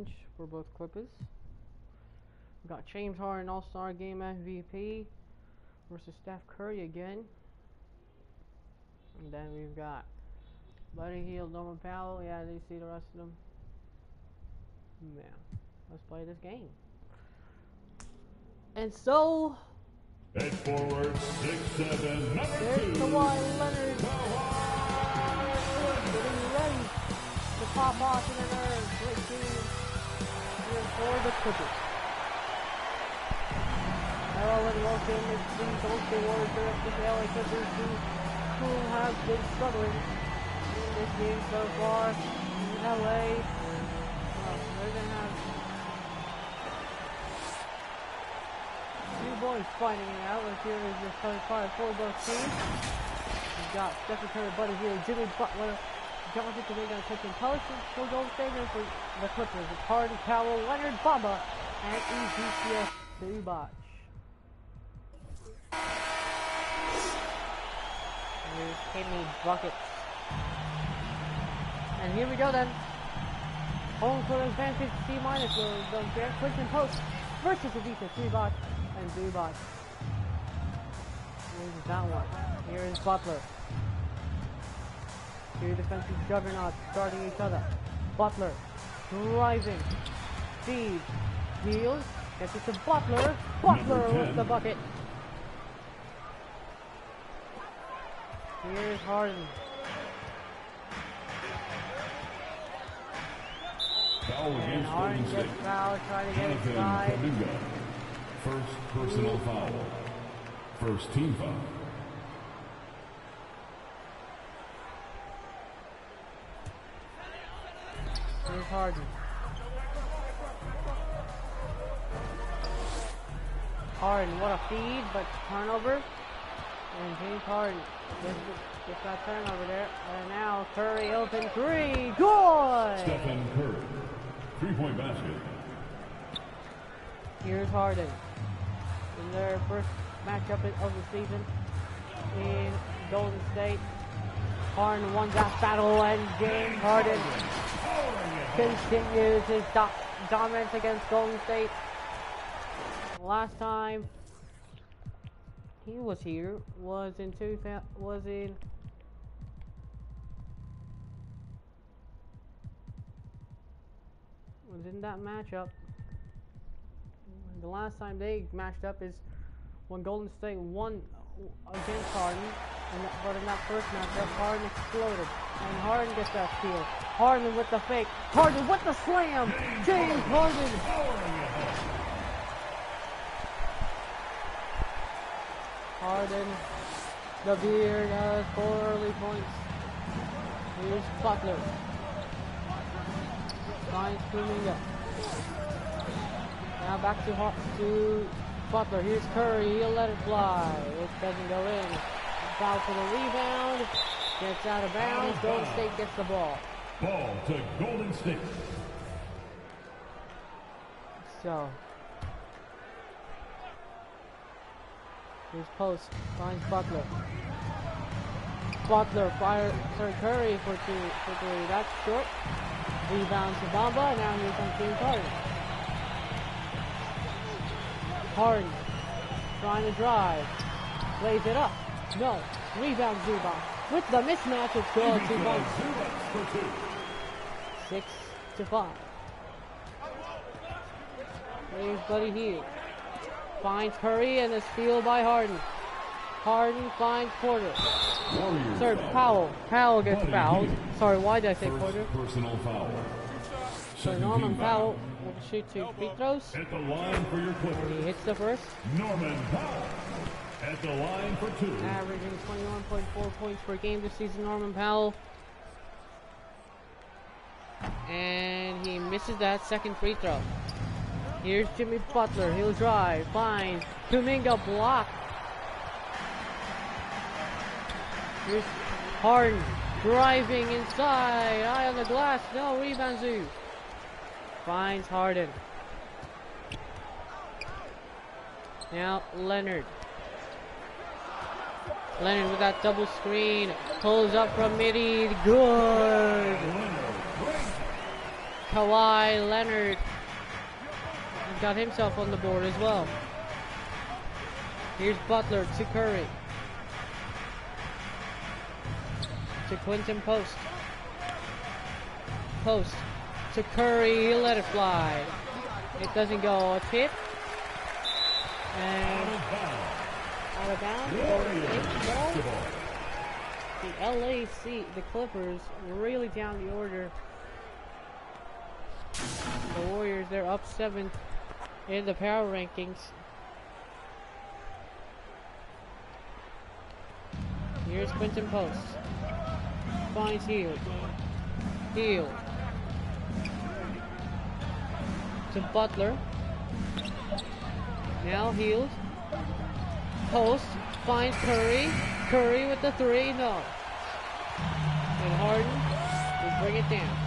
bench for both Clippers. We got James Harden, All-Star Game MVP versus Steph Curry again. And then we've got Buddy Hield, Norman Powell. Yeah, they see the rest of them. Yeah, let's play this game. And so, head forward, 6'7", number 2. There's the one, Leonard. Getting ready to pop off in the nerve. Great team here for the Clippers. Hello and welcome to the Golden State Warriors versus the LA Clippers, who have been struggling in this game so far in LA. Well, they're going to have two boys fighting it out. Let's hear the starting five for both teams. We've got Stephen Curry, Buddy Hield, Jimmy Butler, Jonathan Kuminga, and Tristan Thompson for Golden State, and for the Clippers. It's Harden, Powell, Leonard, Bamba, and EGCS Zubac. Here's Kidney Buckets. And here we go then. Home court advantage C- with the Grant Clinton post versus Adisa Zubac and Zubac. Here's that one. Here is Butler. Two defensive juggernauts starting each other. Butler driving. Feed. Heels. Gets it to Butler. Butler with the bucket. Here's Harden. Foul And against Harden Golden gets State. fouled, trying to get Jonathan inside. Kuminga. First personal foul. First team foul. Here's Harden. Harden, what a feed, but turnover. And James Harden gets that turnover there. And now Curry open three. Good! Stephen Curry. 3-point basket. Here's Harden. In their first matchup of the season in Golden State. Harden won that battle, and James Harden continues his dominance against Golden State. Last time he was here was in that matchup. The last time they matched up is when Golden State won against Harden, but in that first matchup, Harden exploded, and Harden gets that steal. Harden with the fake. Harden with the slam. James Harden. Harden, the beard has 4 early points. Here's Butler. Finds Kuminga. Now back to Butler. Here's Curry. He'll let it fly. It doesn't go in. Foul for the rebound. Gets out of bounds. Golden State gets the ball. Ball to Golden State. So, here's post. Finds Butler. Butler fires Curry for three. That's short. Rebounds to Bamba. Now here comes James Harden. Harden trying to drive. Plays it up. No. Rebound Zubac. With the mismatch, it's good. 2 points. 6-5. Here's Buddy Hield. Finds Curry and a steal by Harden. Harden finds Porter. Sorry, Powell. Powell gets fouled. Sorry, why did I say Porter? Personal foul. So Norman Powell will shoot 2 free throws. At the line for your Clippers. He hits the first. Norman Powell. At the line for 2. Averaging 21.4 points per game this season, Norman Powell. And he misses that second free throw. Here's Jimmy Butler. He'll drive. Finds Kuminga block. Here's Harden driving inside. Eye on the glass. No, rebound Zoo. Finds Harden. Now Leonard. Leonard with that double screen. Pulls up from midi. Good. Kawhi Leonard got himself on the board as well. Here's Butler to Curry. To Quinton Post. Post to Curry, he'll let it fly. It doesn't go. A tip. And out of bounds. The LAC, the Clippers, really down the order. The Warriors, they're up 7th in the power rankings. Here's Quinton Post. Finds Hield. Hield. To Butler. Now Hield. Post. Finds Curry. Curry with the 3. No. And Harden will bring it down.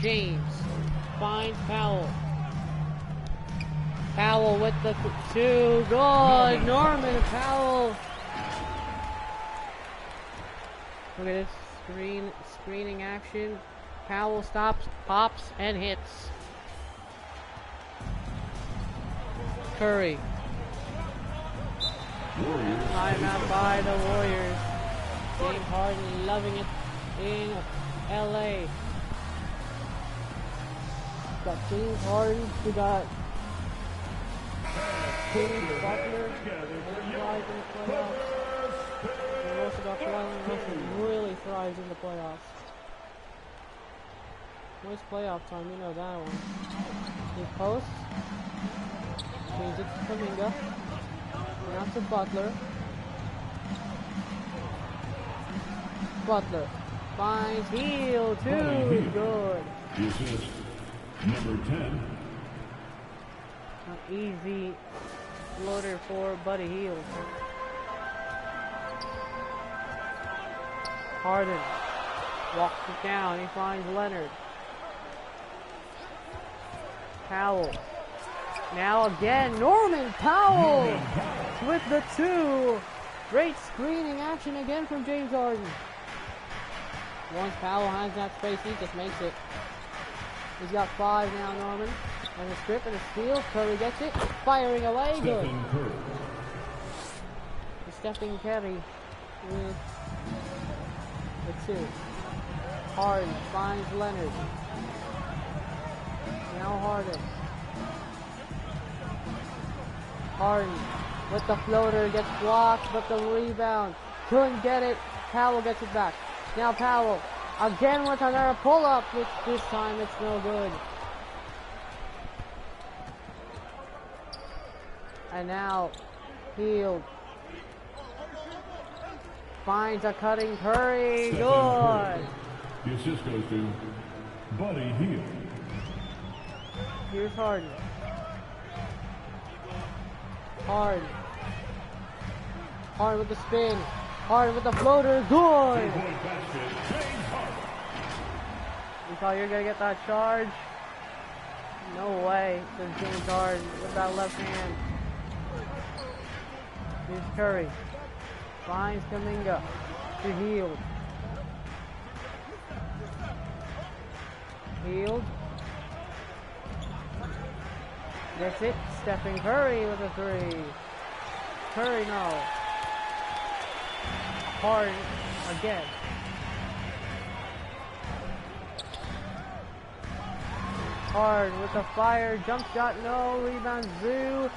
James. Finds Powell. Powell with the 2. Good. Norman Powell. Look at this screening action. Powell stops, pops, and hits. Curry. Timeout by the Warriors. James Harden loving it in LA. Got James Harden. We got James Butler. Thrives in the playoffs. And also got Kawhi Leonard really thrives in the playoffs. When it's playoff time, you know that one. He posts. Change it to Kuminga. Now to Butler. Butler finds Hield. 2. Good. The assist, number 10. An easy floater for Buddy Hield. Harden walks it down. He finds Leonard. Powell. Now again, Norman Powell with the 2. Great screening action again from James Harden. Once Powell has that space, he just makes it. He's got 5 now, Norman. And a strip and a steal. Curry gets it. Firing away. Good. Stephen Curry with the 2. Harden finds Leonard. Now Harden. Harden with the floater, gets blocked, but the rebound. Couldn't get it. Powell gets it back. Now Powell again with another pull-up, which this time it's no good. And now Hield finds a cutting Curry. Good. The assist goes to Buddy Hield. Here's Harden. Harden. Harden with the spin. Harden with the floater. Good. You thought you were going to get that charge? No way. Says James Harden with that left hand. Here's Curry. Finds Kuminga to Hield. Hield. That's it. Stephen Curry with a 3. Curry, no. Harden again. Harden with the fire. Jump shot, no. Rebound, Zoo.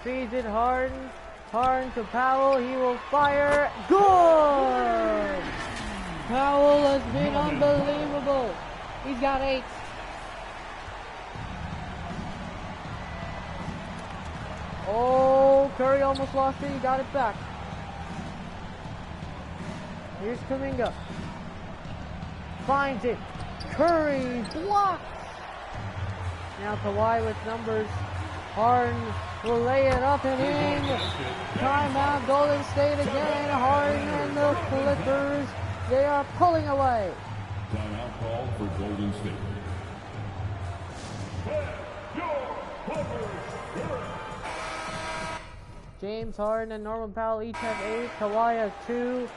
Feeds it Harden. Harden to Powell. He will fire. Good! Powell has been unbelievable. He's got 8. Oh, Curry almost lost it. He got it back. Here's Kuminga. Finds it. Curry blocks. Now Kawhi with numbers. Harden will lay it up and in. Timeout, Golden State again. Harden and the Clippers, they are pulling away. Timeout call for Golden State. James Harden and Norman Powell each have 8. Kawhi has 2.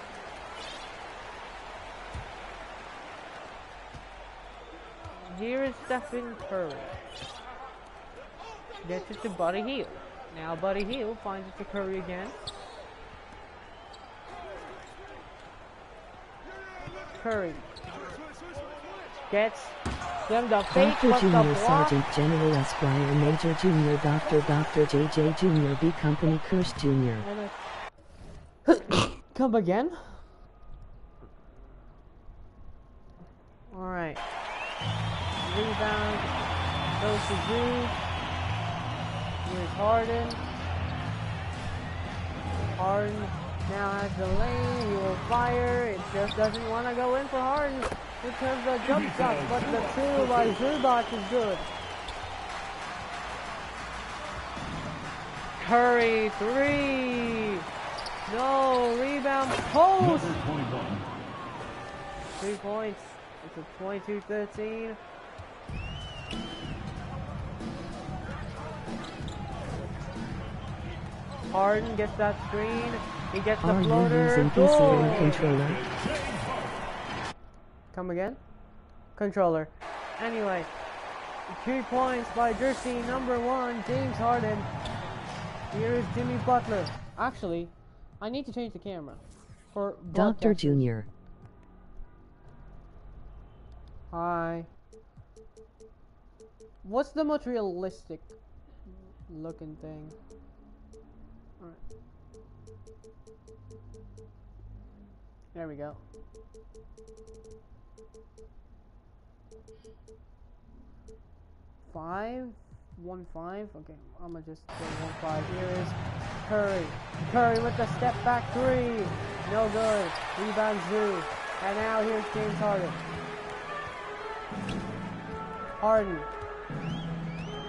Here is Stephen Curry. Gets it to Buddy Hield. Now Buddy Hield finds it to Curry again. Curry gets them the fake, Dr. but the Junior block. Sergeant General Esquire Major Junior Dr. JJ Junior B Company Curse Junior. Come again. Alright. Rebound. Goes to Drew. Here's Harden. Harden now has the lane. He will fire. It just doesn't want to go in for Harden because the jump shot, but the two by Zubac is good. Curry, three. No, rebound, post. 3 points. It's a 22-13. Harden gets that screen. He gets the Are you floater. using Goal. PC controller? Come again? Controller. Anyway, 2 points by jersey number 1, James Harden. Here is Jimmy Butler. Actually, I need to change the camera for Dr. broadcasters. Junior. Hi. What's the most realistic looking thing? Alright. There we go. Five? 1-5? Okay, I'm gonna just go 1-5. Here is Curry. Curry with the step back three. No good. Rebound Zoo. And now here's James Harden.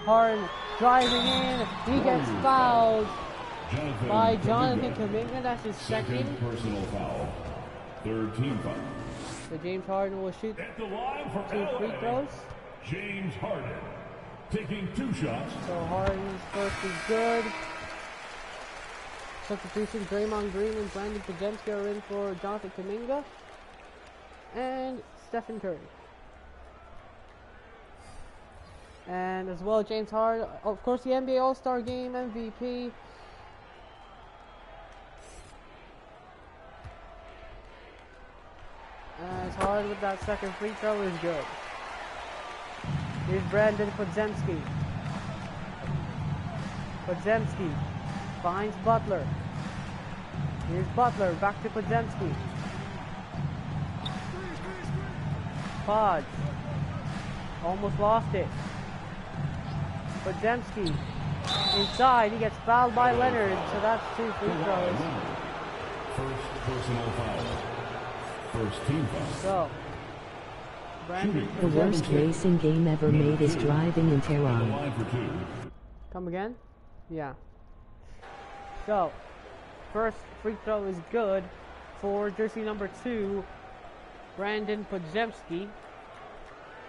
Harden driving in. He gets fouled by Jonathan Kuminga. That's his second personal foul. Third team foul. So James Harden will shoot At the line for 2 free LA, throws. James Harden taking 2 shots. So Harden's first is good. Substitution, Draymond Green and Brandon Podziemski are in for Jonathan Kuminga. And Stephen Curry. And as well, James Harden, of course, the NBA All-Star Game MVP. As Harden with that second free throw is good. Here's Brandon Podziemski. Podziemski finds Butler. Here's Butler, back to Podziemski. Podge. Almost lost it. Podziemski inside, he gets fouled by Leonard, so that's 2 free throws. First personal foul. First team foul. So, Brandon The worst Podziemski. racing game ever made is driving in At the Tehran. line for 2. Come again? Yeah. So, first free throw is good for jersey number 2, Brandon Podziemski.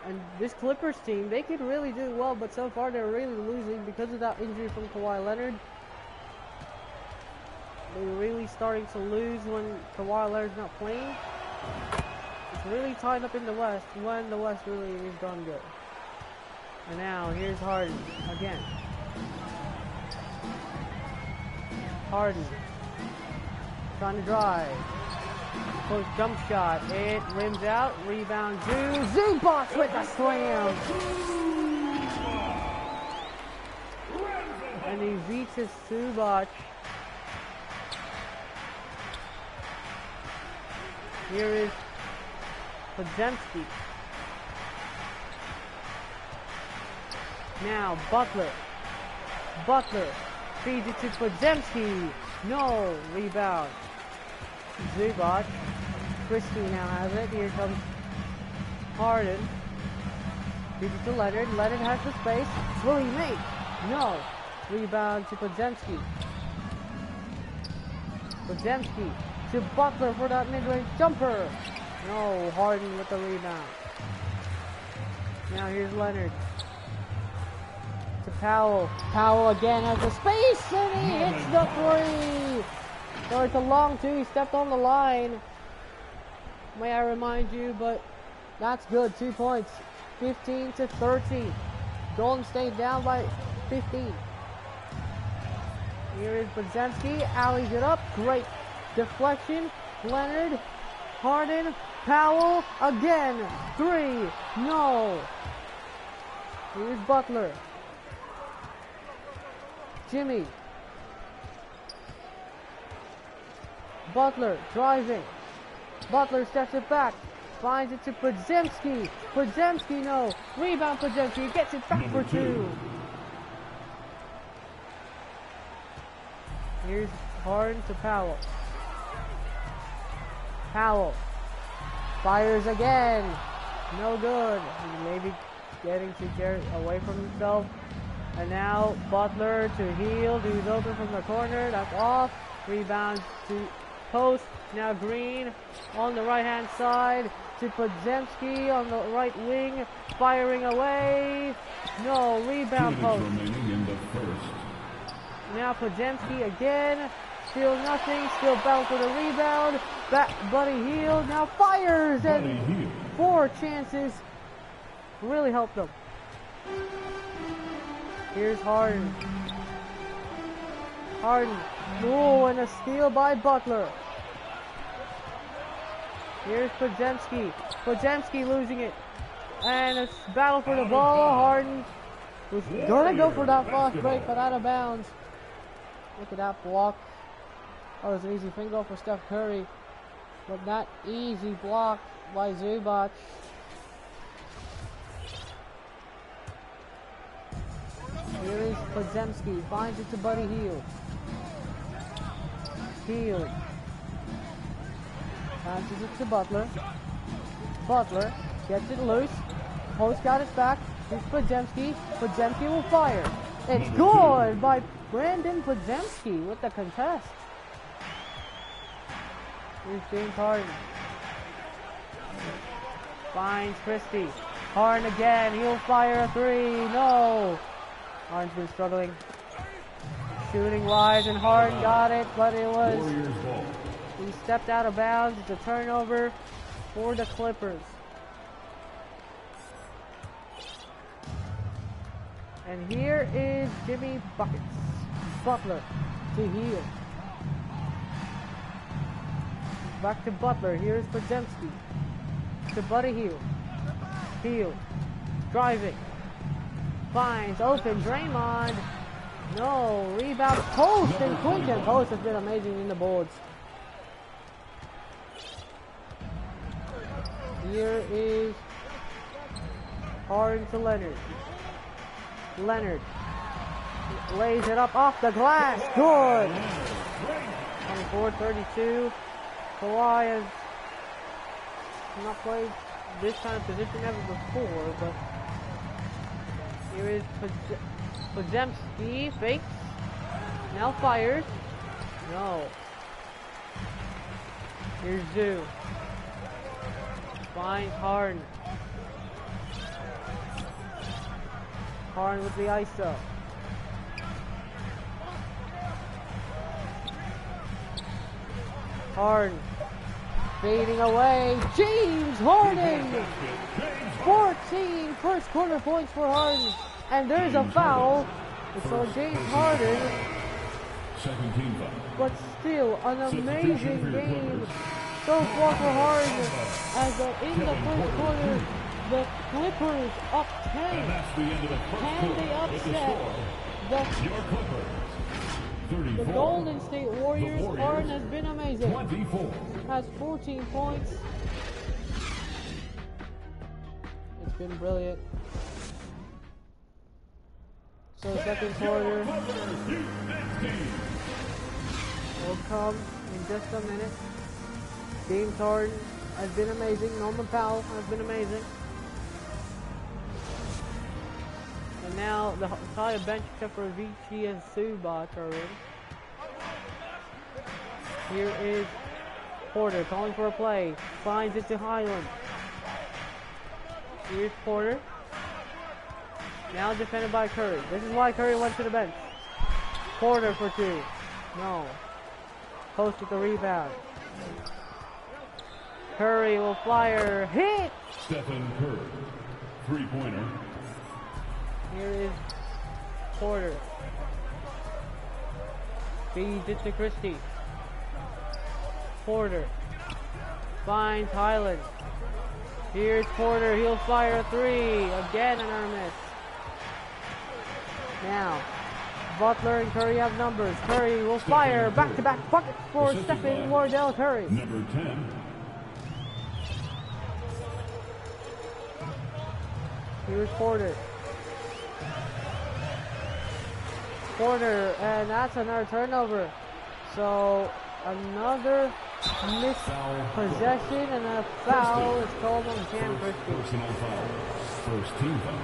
And this Clippers team, they could really do well, but so far they're really losing because of that injury from Kawhi Leonard. They're really starting to lose when Kawhi Leonard's not playing. It's really tied up in the West when the West really is gone good. And now, here's Harden again. Harden trying to drive. Post jump shot. It rims out. Rebound. Zubac with the slam. And he reaches Zubac. Here is Podziemski. Now Butler. Butler feeds it to Podziemski. No rebound. Zubac. Christie now has it. Here comes Harden. Feeds it to Leonard. Leonard has the space. Will he make? No. Rebound to Podziemski. Podziemski to Butler for that mid-range jumper. No. Harden with the rebound. Now here's Leonard. To Powell. Powell again has the space and he hits the three. So it's a long two. He stepped on the line. May I remind you, but that's good. 2 points 15-13. Golden State down by 15. Here is Podziemski, alleys it up, great deflection. Leonard, Harden, Powell, again, 3, no. Here's Butler. Jimmy. Butler driving. Butler steps it back. Finds it to Podziemski. Podziemski, no. Rebound Podziemski. Gets it back for 2. Here's Harden to Powell. Powell. Fires again. No good. Maybe getting too carried away from himself. And now Butler to Hield, who's open from the corner. That's off. Rebound to post. Now Green on the right-hand side to Podziemski on the right wing. Firing away. No, rebound post. Remaining in the first. Now Podziemski again. Still nothing. Still battle for the rebound. Buddy Hield now fires. And 4 chances. Really helped them. Here's Harden. Harden. Oh, and a steal by Butler. Here's Podziemski. Podziemski losing it. And a battle for the ball. Harden was going to go for that fast break, but out of bounds. Look at that block. That was an easy finger for Steph Curry. But not easy block by Zubac. Here is Podziemski. Finds it to Buddy Hield. Hield. Passes it to Butler. Butler gets it loose. Post got his back. Here's Podziemski. Podziemski will fire. It's good by Brandon Podziemski with the contest. Here's James Harden. Finds Christie. Harden again. He'll fire a 3. No. Harden's been struggling. Shooting wide, and Harden got it, but it was... He stepped out of bounds. It's a turnover for the Clippers. And here is Jimmy Buckets. Butler to Hield. Back to Butler. Here's Podziemski. To Buddy Hield. Hield. Driving. Finds open Draymond. No. Rebound. Post and Quinton. Post has been amazing in the boards. Here is Harden to Leonard. Leonard lays it up off the glass. Good. 24-32. Kawhi has not played this kind of position ever before, but here is Podziemski. Fakes. Now fires. No. Here's Zoo. Finds Harden. Harden with the ISO. Harden fading away. James Harden! 14 first quarter points for Harden. And there's a foul. It's on James Harden. 17 foul. But still, an amazing game so far for Harden. As in the first quarter, the Clippers up 10. And that's the end of the first Can quarter. they upset Your Clippers. 34. the Golden State Warriors? Harden has been amazing. 24. Has 14 points. It's been brilliant. So second quarter will come in just a minute. James Harden has been amazing. Norman Powell has been amazing. And now the entire bench except for Vici and Zubac are in. Here is Porter calling for a play. Finds it to Highland. Here's Porter. Now defended by Curry. This is why Curry went to the bench. Porter for 2. No. Post with the rebound. Curry will fire. Hit! Stephen Curry. Three-pointer. Here is Porter. Feeds it to Christie. Porter finds Highland. Here's Porter. He'll fire a three. Again, another miss. Now, Butler and Curry have numbers. Curry will fire back-to-back buckets for Stephen Wardell Curry. Number 10. Here's Porter. Porter, and that's another turnover. So, another missed possession and a foul is called on Cam Christie. Personal foul. First team foul.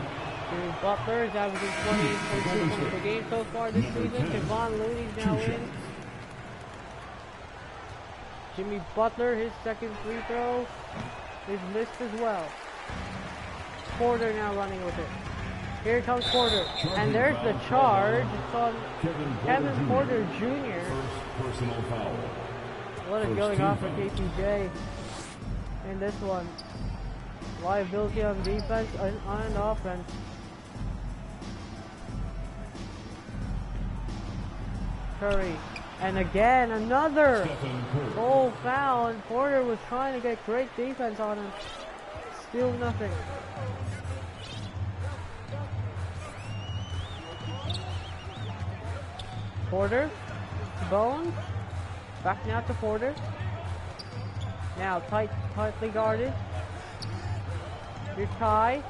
Here's Butler, is averaging 28.2 points per game so far this season. Kevon Looney's now in. Jimmy Butler, his second free throw is missed as well. Porter now running with it. Here comes Porter, and there's the charge. It's on Kevin Porter Jr. First personal foul. What is going on for KPJ in this one? Liability on defense and offense. Curry, and again another goal foul, and Porter was trying to get great defense on him. Still nothing. Porter, Bones, back now to Porter. Now tightly guarded. Here's Ty.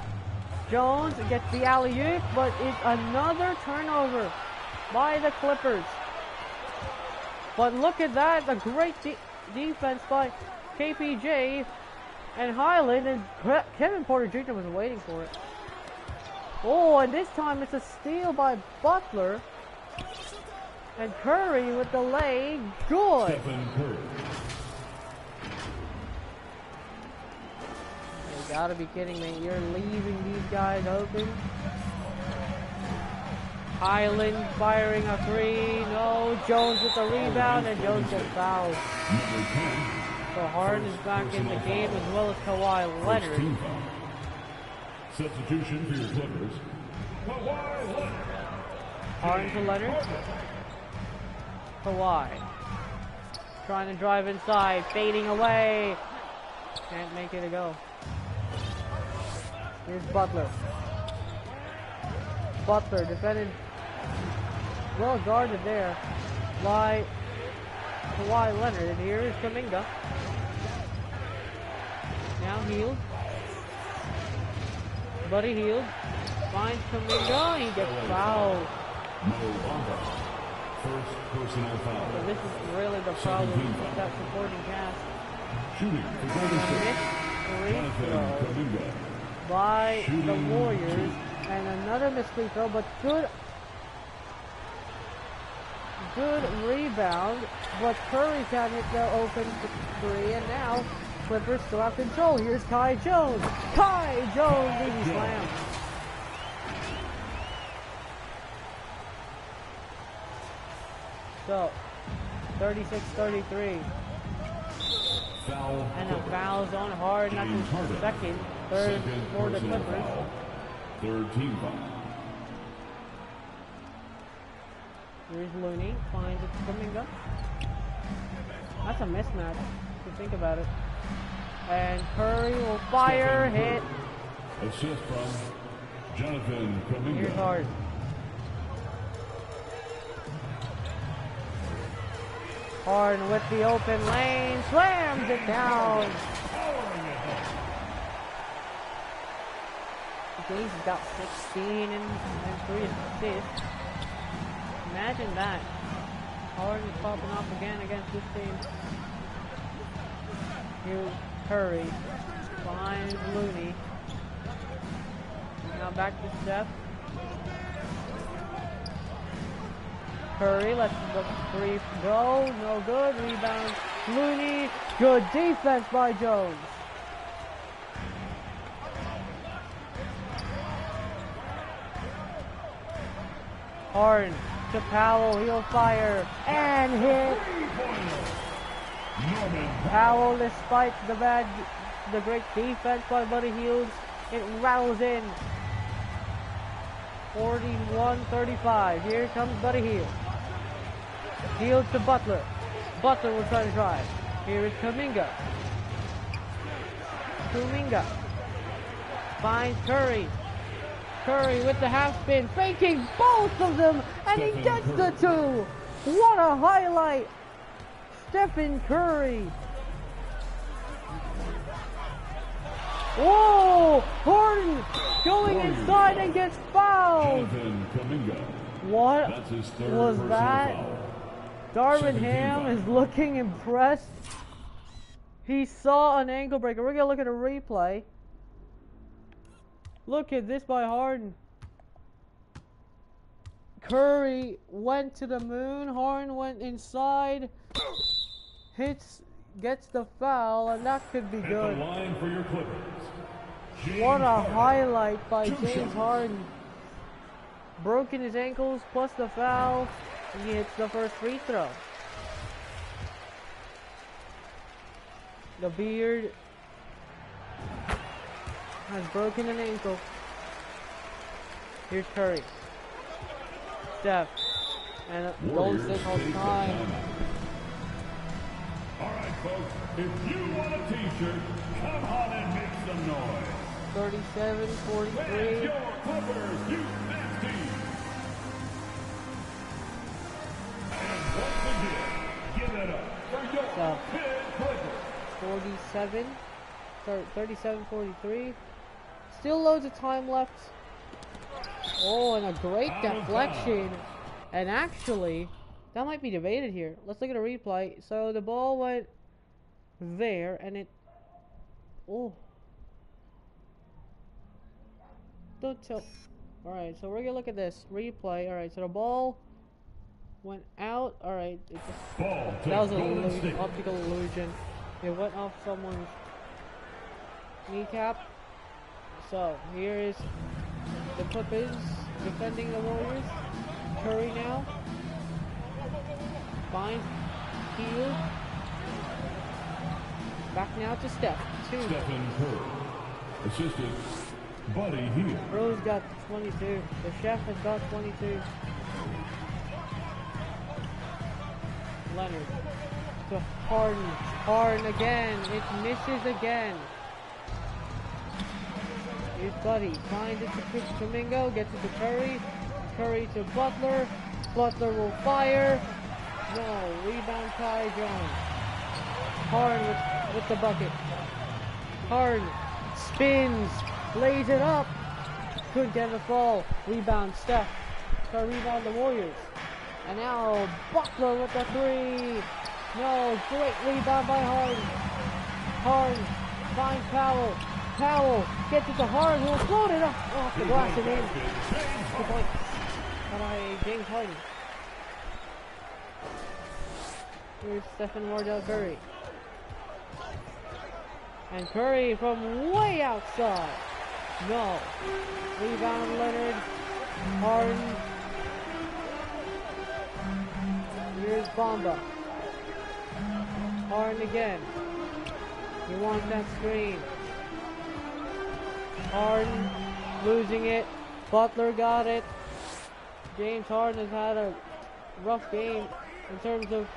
Jones gets the alley-oop, but it's another turnover by the Clippers. But look at that, a great defense by KPJ and Highland, and Kevin Porter Jr. was waiting for it. Oh, and this time it's a steal by Butler. And Curry with the leg, good. Stephen Curry. You gotta be kidding me, you're leaving these guys open. Highland firing a three, no, Jones with the rebound, and Jones gets fouled. So Harden is back in the game as well as Kawhi Leonard. Substitution for your Clippers. Kawhi Leonard. Harden to Leonard. Kawhi. Trying to drive inside, fading away. Can't make it a go. Here's Butler. Butler defended well guarded there by Kawhi Leonard. And here is Kuminga. Now Hield. Buddy Hield finds Kuminga. He gets fouled. First personal foul. So this is really the problem with that supporting cast. Shooting for Golden State. Free throw by the Warriors, and another missed free throw, but good rebound. But Curry can't hit the open three, and now Clippers still have control. Here's Kai Jones. Kai Jones, easy slam. So, 36-33. Foul. And a foul's on Harden. That's his second. Third for the Clippers. Foul. Third team foul. Here's Looney. Finds it to Kuminga. That's a mismatch, if you think about it. And Curry will fire, hit. Assist from Jonathan Kuminga. Here's Harden. Harden with the open lane, slams it down. He's got 16 and 3 assists. Imagine that. Harden's popping off again against this team. Here's Curry. Finds Looney. Now back to Steph. Curry lets the three go. No good. Rebound. Looney. Good defense by Jones. Harden to Powell. He'll fire and hit. Powell, despite the great defense by Buddy Hield, It rattles in. 41-35. Here comes Buddy Hield. Hield to Butler. Butler will try to drive. Here is Kuminga. Kuminga finds Curry. Curry with the half spin, faking both of them, and he gets the two. What a highlight! Stephen Curry. Oh, Harden going inside and gets fouled. What was that? Darvin Ham is looking impressed. He saw an ankle breaker. We're going to look at a replay. Look at this by Harden. Curry went to the moon. Harden went inside. Gets the foul, and that could be good. Line for your Clippers. What a highlight by James Harden. Broken his ankles plus the foul, and he hits the first free throw. The Beard has broken an ankle. Here's Curry. Steph. And Golden State calls time. Alright folks, if you want a t-shirt, come on and make some noise. 37-43. Where's your Clippers, you nasty? And once again, give it up for your Pitt Clippers. 37-43. Still loads of time left. Oh, and a great deflection. And actually, that might be debated here. Let's look at a replay. So the ball went there, and it... Oh. Don't tell... Alright, so we're going to look at this replay. Alright, so the ball went out. Alright, it just... That was an optical illusion. It went off someone's kneecap. So, here is the Clippers defending the Warriors. Curry now. Finds Hield. Back now to Steph. Two. Stephen Curry. Assistant, Buddy Hield. Rose got 22. The Chef has got 22. Leonard. To Harden. Harden again. It misses again. Here's Buddy. Finds it to Kuminga. Gets it to Curry. Curry to Butler. Butler will fire. No. Rebound Ty Jones. Harden with the bucket. Harden spins. Lays it up. Couldn't get the fall. Rebound Steph. So rebound the Warriors. And now Butler with the three. No. Great rebound by Harden. Harden finds Powell. Powell gets it to Harden, who will float it off the glass and in. 2 points by James Harden. Here's Stephen Wardell Curry. And Curry from way outside. No. Rebound Leonard. Harden. Here's Bamba. Harden again. He wants that screen. Harden losing it. Butler got it. James Harden has had a rough game in terms of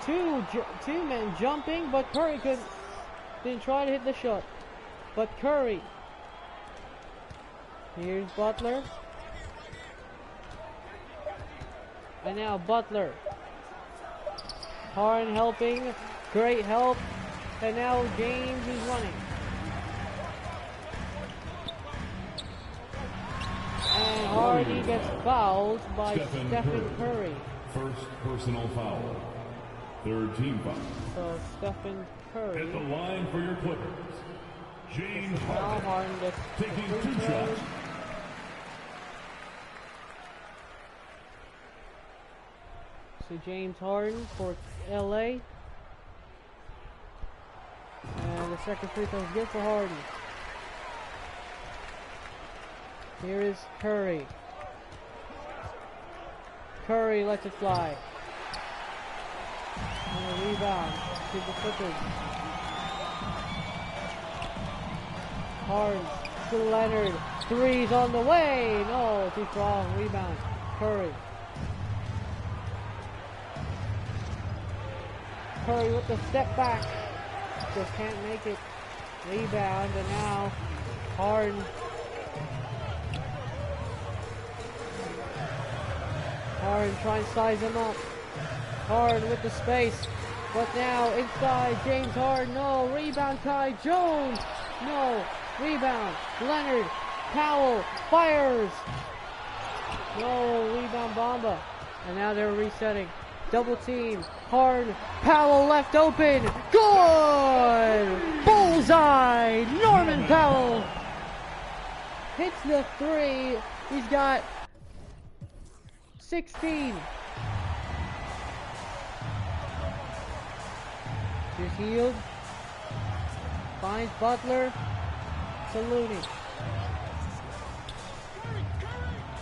two men jumping, but Curry didn't try to hit the shot. But Curry. Here's Butler. And now Butler. Harden helping. Great help. And now James is running. And Hardy gets fouled by Stephen Curry. First personal foul. Third team foul. So Stephen Curry. At the line for your Clippers. James Now Harden gets taking the free 2 throws. shots. So James Harden for LA. And the second free throw is good for Harden. Here is Curry. Curry lets it fly. And a rebound to the Clippers. Harden to Leonard. Three's on the way. No, too strong. Rebound. Curry. Curry with the step back. Just can't make it. Rebound, and now Harden. Harden trying to size him up. Harden with the space. But now inside James Harden. No. Rebound Kai Jones. No. Rebound. Leonard. Powell. Fires. No. Rebound Bamba. And now they're resetting. Double team. Harden. Powell left open. Good. Bullseye. Norman Powell hits the three. He's got 16. Here's Hield. Finds Butler to Looney.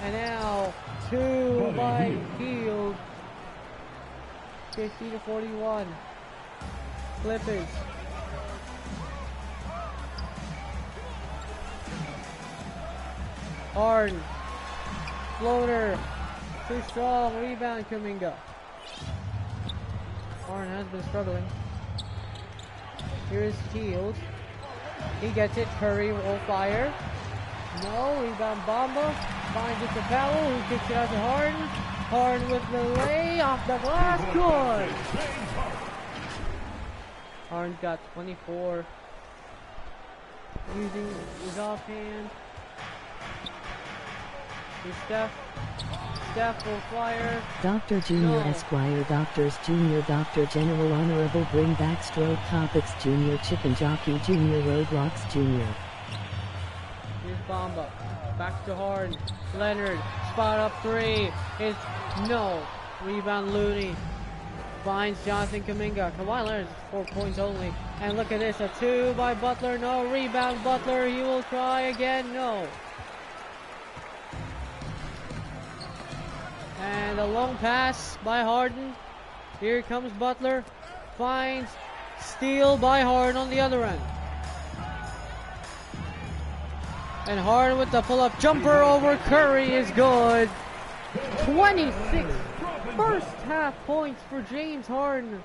And now 2 by Hield. 50-41. Clippers. Harden. Floater. Too strong. Rebound Kuminga. Harden has been struggling. Here's Hield. He gets it. Curry will fire. No. Rebound Bamba. Finds it to Powell, who kicks it out to Harden. Harden with the lay off the glass. Good. Harden's got 24. Using his offhand. Here's Steph. Steph will fire. Dr. Junior Esquire, Doctors Junior, Dr. General Honorable Bring Back Stroke Topics Junior, Chicken Jockey Junior, Roadblocks Junior. Here's Bamba. Back to Harden. Leonard. Spot up three. It's no. Rebound Looney. Finds Jonathan Kuminga. Kawhi Leonard's 4 points only. And look at this. A 2 by Butler. No. Rebound Butler. He will try again. No. And a long pass by Harden. Here comes Butler. Finds steal by Harden on the other end. And Harden with the pull-up jumper over Curry is good. 26 first half points for James Harden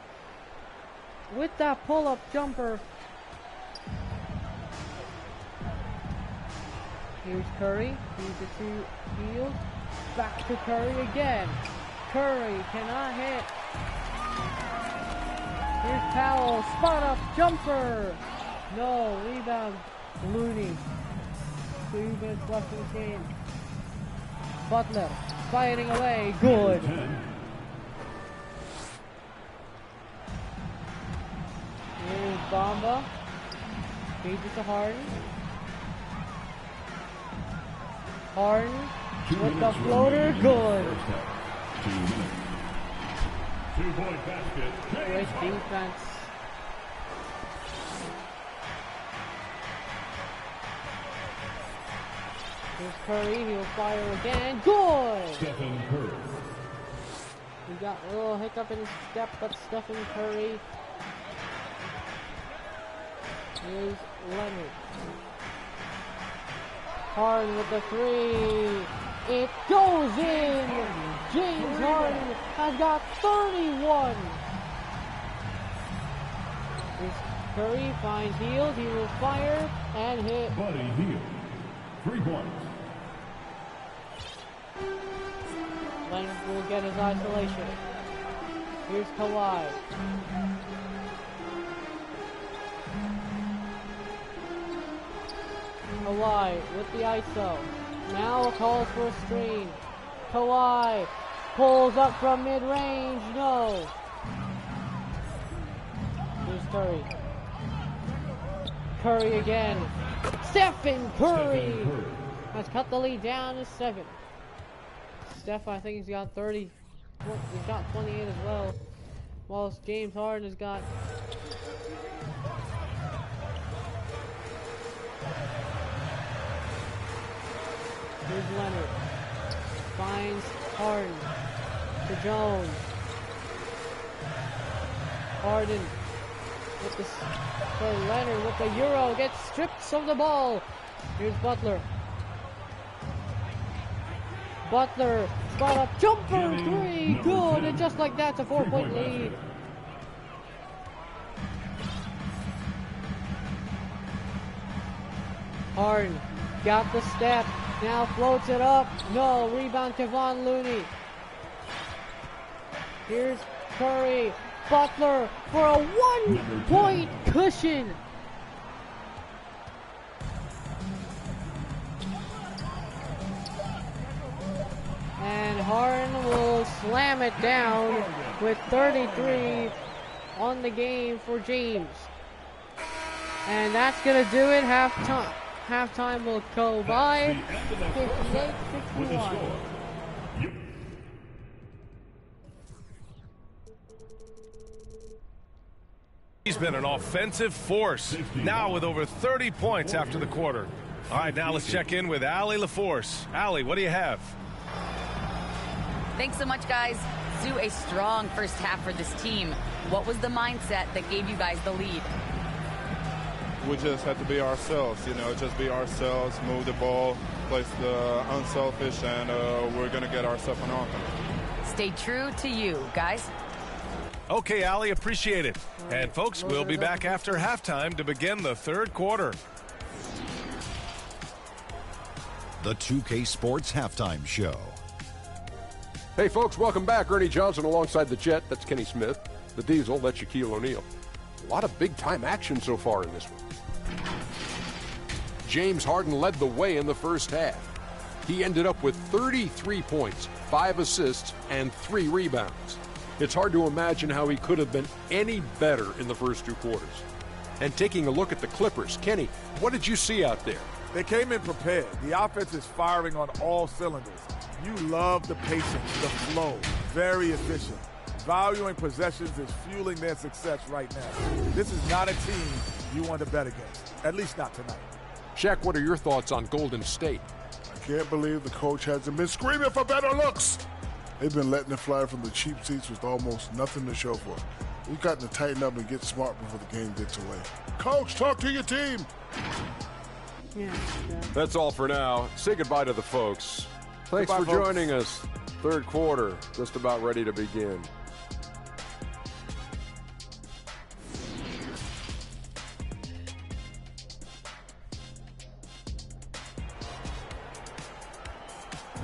with that pull-up jumper. Here's Curry. He's the 2 Hield. Back to Curry again. Curry cannot hit. Here's Powell. Spot up jumper. No. Rebound Looney. 2 minutes left in the game. Butler fighting away. Good. Here's Bamba. Feeds it to Harden. Harden with the floater. Good. 2-point basket. Great defense. Here's Curry, he'll fire again. Good! Stephen Curry. He got a little hiccup in his step, but Stephen Curry. Here's Leonard. Harden with the 3. It goes in! James Harden has got 31! Here's Curry, finds Hield, he will fire and hit. Buddy Hield. 3 points. Leonard will get his isolation. Here's Kawhi. Kawhi with the ISO. Now calls for a screen. Kawhi pulls up from mid-range. No. Here's Curry. Curry again. Stephen Curry has cut the lead down to 7. Steph, I think he's got 30. He's got 28 as well. Whilst James Harden has got here's Leonard. Finds Harden to Jones. Harden with the Leonard with the Euro gets stripped of the ball. Here's Butler. Butler, spot up, jumper, three, good, and just like that, it's a 4-point lead. Harden got the step, now floats it up, no, rebound Kevon Looney. Here's Curry, Butler for a 1-point cushion. And Harden will slam it down with 33 on the game for James. And that's going to do it. Halftime will go by 58-61. He's been an offensive force, now with over 30 points after the quarter. All right, now let's check in with Allie LaForce. Allie, what do you have? Thanks so much, guys. Zoo, a strong first half for this team. What was the mindset that gave you guys the lead? We just had to be ourselves, just be ourselves, move the ball, play the unselfish, and we're going to get ourselves an offense. Stay true to you, guys. Okay, Allie, appreciate it. And folks, we'll be back after halftime to begin the third quarter. The 2K Sports Halftime Show. Hey folks, welcome back. Ernie Johnson alongside the Jet, that's Kenny Smith. The Diesel, that's Shaquille O'Neal. A lot of big-time action so far in this one. James Harden led the way in the first half. He ended up with 33 points, 5 assists, and 3 rebounds. It's hard to imagine how he could have been any better in the first 2 quarters. And taking a look at the Clippers, Kenny, what did you see out there? They came in prepared. The offense is firing on all cylinders. You love the patience, the flow, very efficient. Valuing possessions is fueling their success right now. This is not a team you want to bet against, at least not tonight. Shaq, what are your thoughts on Golden State? I can't believe the coach hasn't been screaming for better looks. They've been letting it fly from the cheap seats with almost nothing to show for it. We've got to tighten up and get smart before the game gets away. Coach, talk to your team. Yeah. That's all for now. Say goodbye to the folks. Thanks for joining us. Third quarter, just about ready to begin.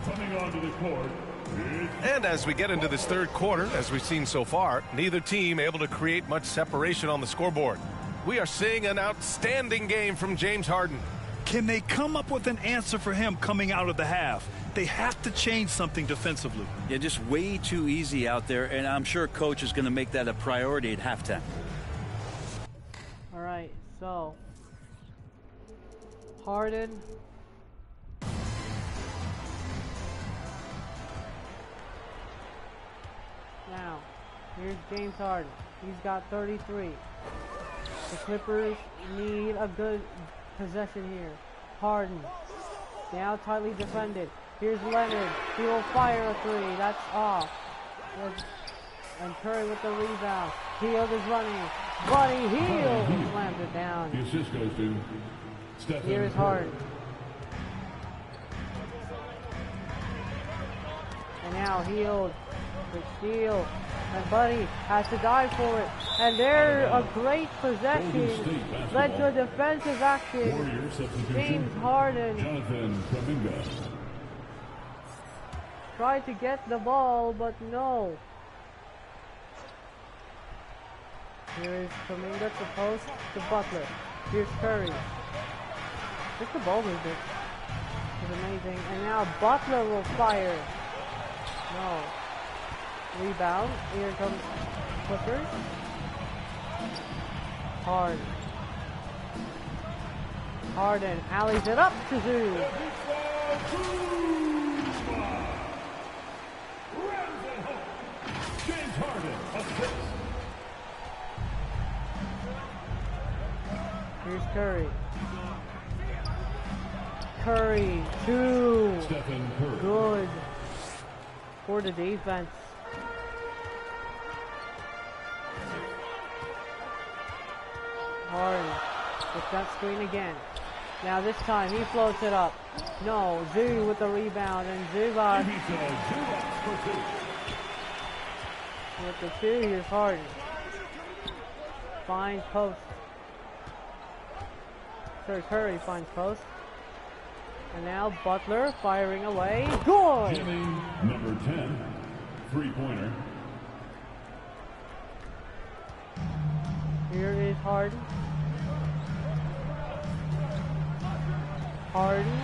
Coming onto the court. And as we get into this third quarter, as we've seen so far, neither team able to create much separation on the scoreboard. We are seeing an outstanding game from James Harden. Can they come up with an answer for him coming out of the half? They have to change something defensively. Yeah, just way too easy out there, and I'm sure coach is going to make that a priority at halftime. All right, so Harden. Now, here's James Harden. He's got 33. The Clippers need a good possession here. Harden, now tightly defended. Here's Leonard. He will fire a 3. That's off. And Curry with the rebound. Hield is running. Buddy Hield slams it down. The assist goes to Stephen. Here's Harden. And now Hield with steal. And Buddy has to dive for it. And there, a great possession led to a defensive action. James Harden Jonathan Kuminga. tried to get the ball, but no. Here is Kuminga to post to Butler. Here's Curry. Just the ball movement is amazing. And now Butler will fire. No. Rebound. Here comes Clippers. Harden. Harden alleys it up to Zoo. James Harden assists. Here's Curry. Curry, 2. Stephen Curry. Good for the defense. Harden with that screen again. Now this time he floats it up. No, Zoo with the rebound, and Zubac with the two. Here's Harden. Finds post. Sorry, Curry finds post. And now Butler firing away. Good! Jimmy, number 10, three-pointer. Here is Harden. Harden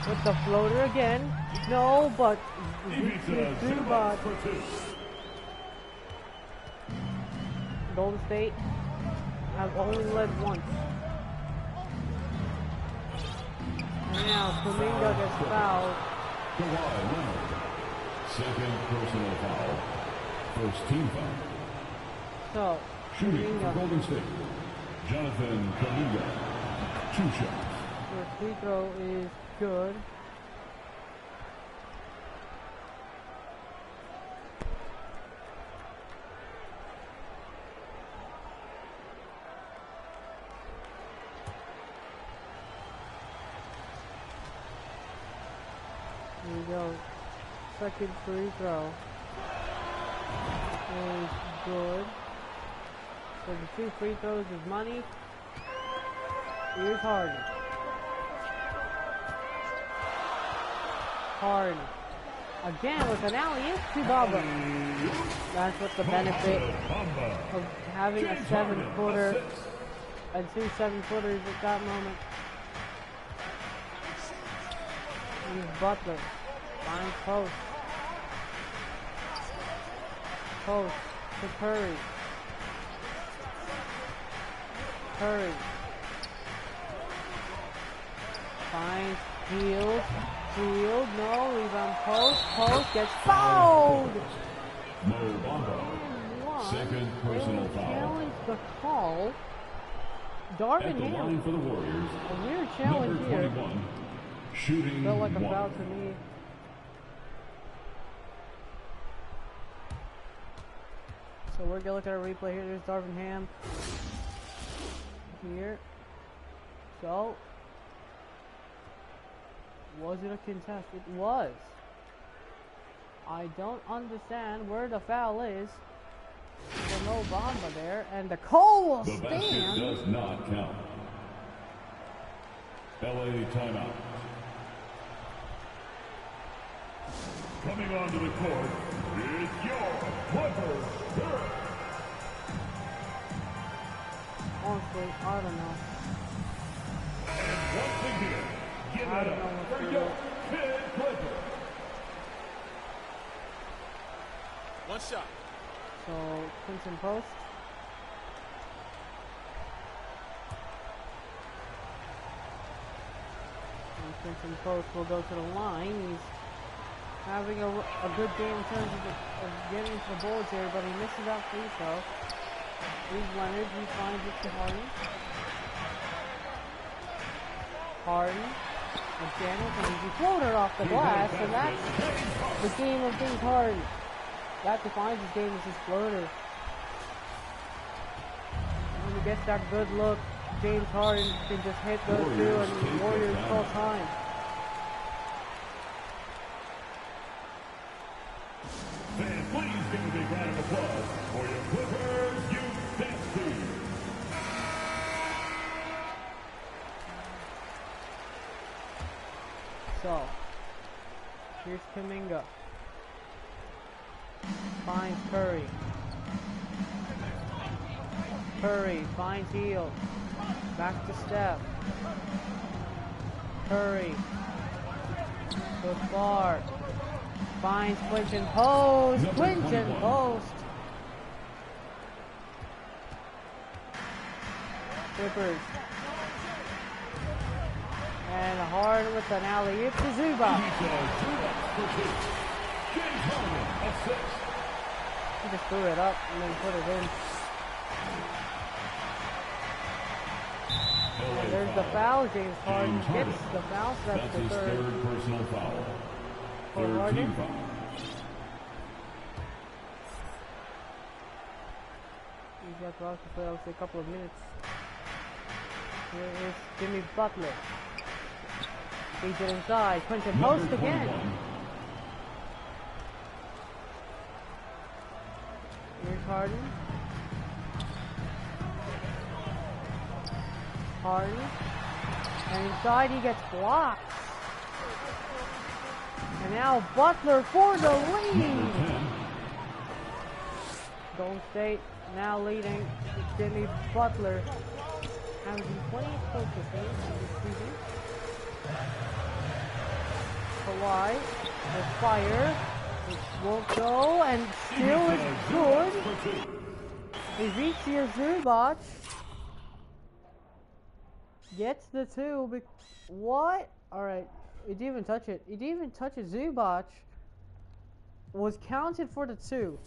with the floater again. No, but Zubac. Golden State have only led once. And now Kuminga gets fouled. Kawhi Leonard, second personal foul. First team foul. So, Shooting Kuminga. for Golden State, Jonathan Kuminga, 2 shots. Your free throw is good. Here we go. Second free throw is good. So the 2 free throws is money. Here's Harden. Harden. Again with an alley-oop to Bamba. That's what the benefit of having a 7-footer and 2 7-footers at that moment. Here's Butler. Finds post. Post to Curry. Curry. Finds Field. Field, no, rebound post. Post gets fouled! Mo Bamba, second personal foul. Challenge the call. Darvin At the Ham. line for the Warriors, A weird challenge number here. 21, shooting Felt like a 1. foul to me. So we're gonna look at a replay here. There's Darvin Ham. Here. So. Was it a contest? It was. I don't understand where the foul is. For Mo Bamba there. And the call will The basket stand. does not count. LA timeout. Coming onto the court is your Clippers. Honestly, I don't know. And once again, give I it don't know up what's for going your on. Kid Clippers. One shot. So, Clinton post. And Clinton post will go to the line. He's having a good game in terms of getting to the boards here, but he misses that free throw. Here's Leonard. He finds it to Harden. Harden. Again with an easy floater off the glass, and that's the game of James Harden. That defines his game, is his floater. When he gets that good look, James Harden can just hit those two and Warriors full time. Fans, please give a big round of applause for your Clippers youth dance team. So, here's Kuminga. Finds Curry. Curry finds Hield. Back to Steph. Curry. Goes far. Finds Quinton Post. Quinton Post. Clippers. And Harden with an alley-oop to Zubac. He just threw it up and then put it in. And there's the foul. James Harden gets the foul, so that's the his third personal foul. for Third Harden. team foul. He's got to also play, obviously, a couple of minutes. Here is Jimmy Butler. Feeds it inside. Clinton post again. Here's Harden. Harden. And inside he gets blocked. And now Butler for the lead. Golden State now leading. Jimmy Butler averaging 20 points this season. Kawhi, the fire. It won't go, and still it's good. Ivica Zubac gets the two. What? Alright, he didn't even touch it. He didn't even touch it. Zubac was counted for the two.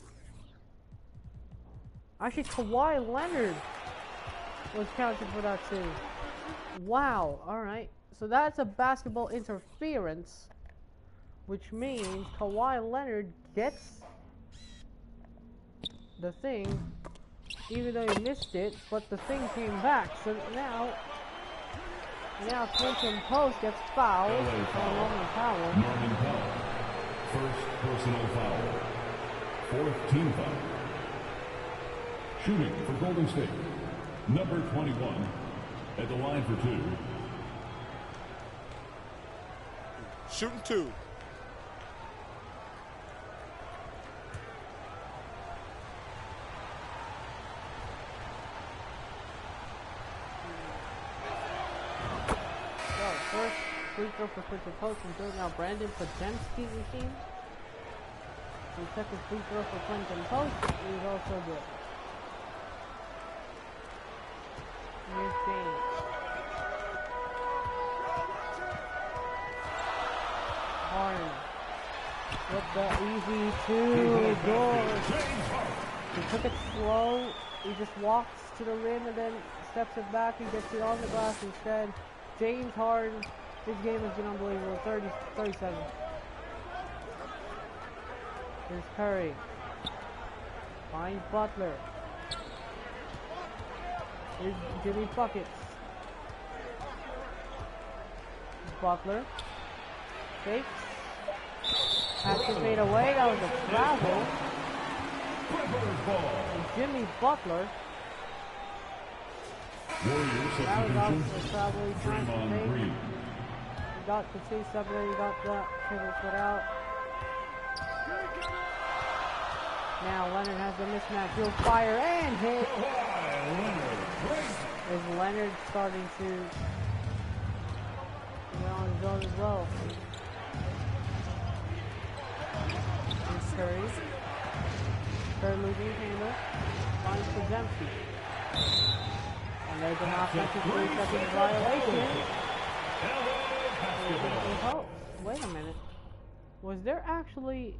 Actually, Kawhi Leonard was counted for that too. Wow, alright. So that's a basketball interference, which means Kawhi Leonard gets the thing, even though he missed it, but the thing came back. So now Clinton Post gets fouled on Norman Powell. Norman Powell. First personal foul. Fourth team foul. Shooting for Golden State. Number 21 at the line for two. Shooting two. First free throw for Clinton Post and third now Brandon Podemski's team. The second free throw for Clinton Post is also good. Here's James. Harden with the easy two goals. He took it slow. He just walks to the rim and then steps it back and gets it on the glass instead. James Harden, this game has been unbelievable. 37. Here's Curry. Finds Butler. Here's Jimmy Buckets. Butler. Fakes. Has to fade away. That was a travel. And Jimmy Butler. That was obviously probably trying to make. He got the two separate, he got that pivot put out. Now Leonard has the mismatch. He'll fire and hit. Is Leonard starting to get on his own as well? Here's Curry. Curry losing handle. Finds Podemski. And there's an offensive 3-second violation. Oh, wait a minute. Was there actually...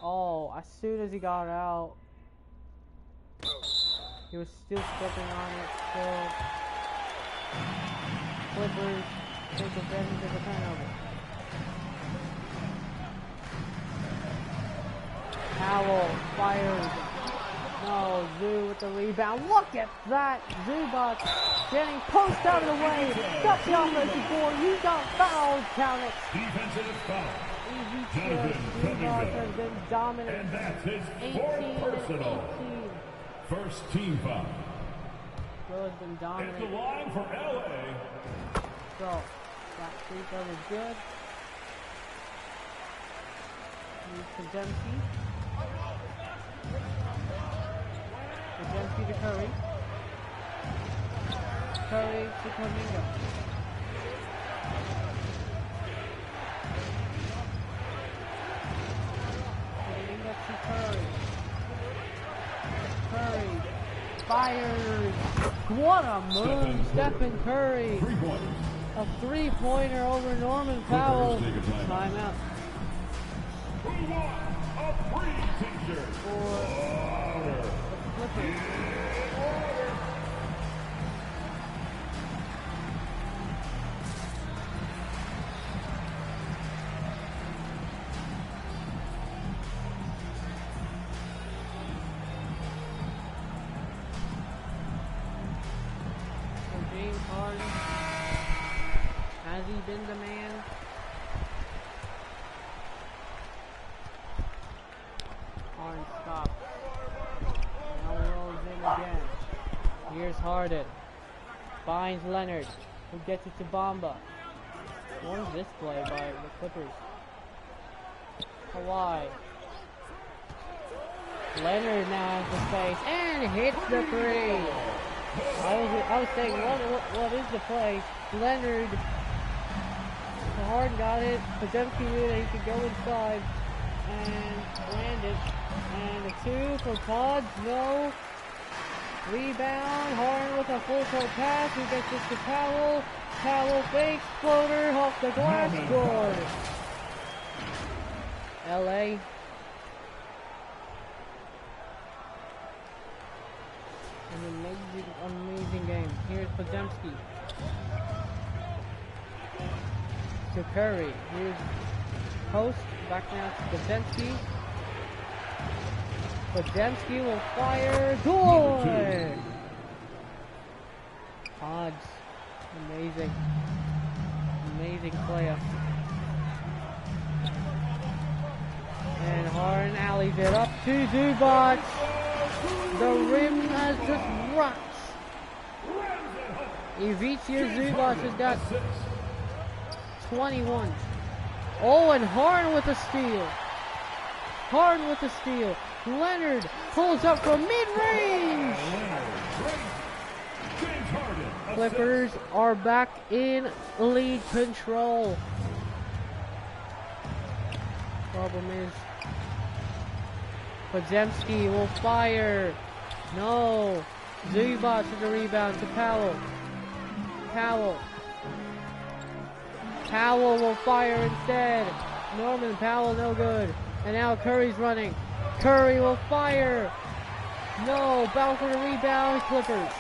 Oh, as soon as he got out, he was still stepping on it. Still, Clippers take advantage of the turnover. Powell fires. No, Zoo with the rebound. Look at that. Zubac getting post out of the way. Got the offensive board. He got fouled. Count it. Defensive foul. Zubac has been dominant. And that's his 18 fourth personal. 18. First team foul. Will has been dominant. At the line for LA. So, that free throw is good. Here's Podemski. Podemski to Curry. Curry to Kuminga. Kuminga to Curry. Curry fires. What a move, Stephen Curry. 3 pointers. A three-pointer over Norman Powell. Timeout. Who won a free t-shirt? For the Clippers. So James Harden he been the man? Harden stops. Now rolls in again. Here's Harden. Finds Leonard, who gets it to Bamba. What is this play by the Clippers? Kawhi. Leonard now has the space and hits the three. I was saying, what is the play? Leonard. Harden got it. Podziemski knew that he could go inside and land it. And a two for Pods. No. Rebound. Harden with a full court pass. He gets it to Powell. Powell fakes. Floater off the glass. Good. LA. An amazing game. Here's Podziemski. To Curry. Here's Post. Back now to Podziemski. Podziemski will fire. Good! Odds. Amazing. Amazing player. And Harden alleys it up to Zubac. The rim has just rocked. Ivica Zubac has got 21. Oh, and Harden with a steal. Harden with a steal. Leonard pulls up from mid-range. Clippers are back in lead control. Problem is, Podziemski will fire. No. Zubac with the rebound to Powell. Powell will fire instead. Norman Powell, no good. And now Curry's running. Curry will fire. No. Bow for the rebound. Clippers.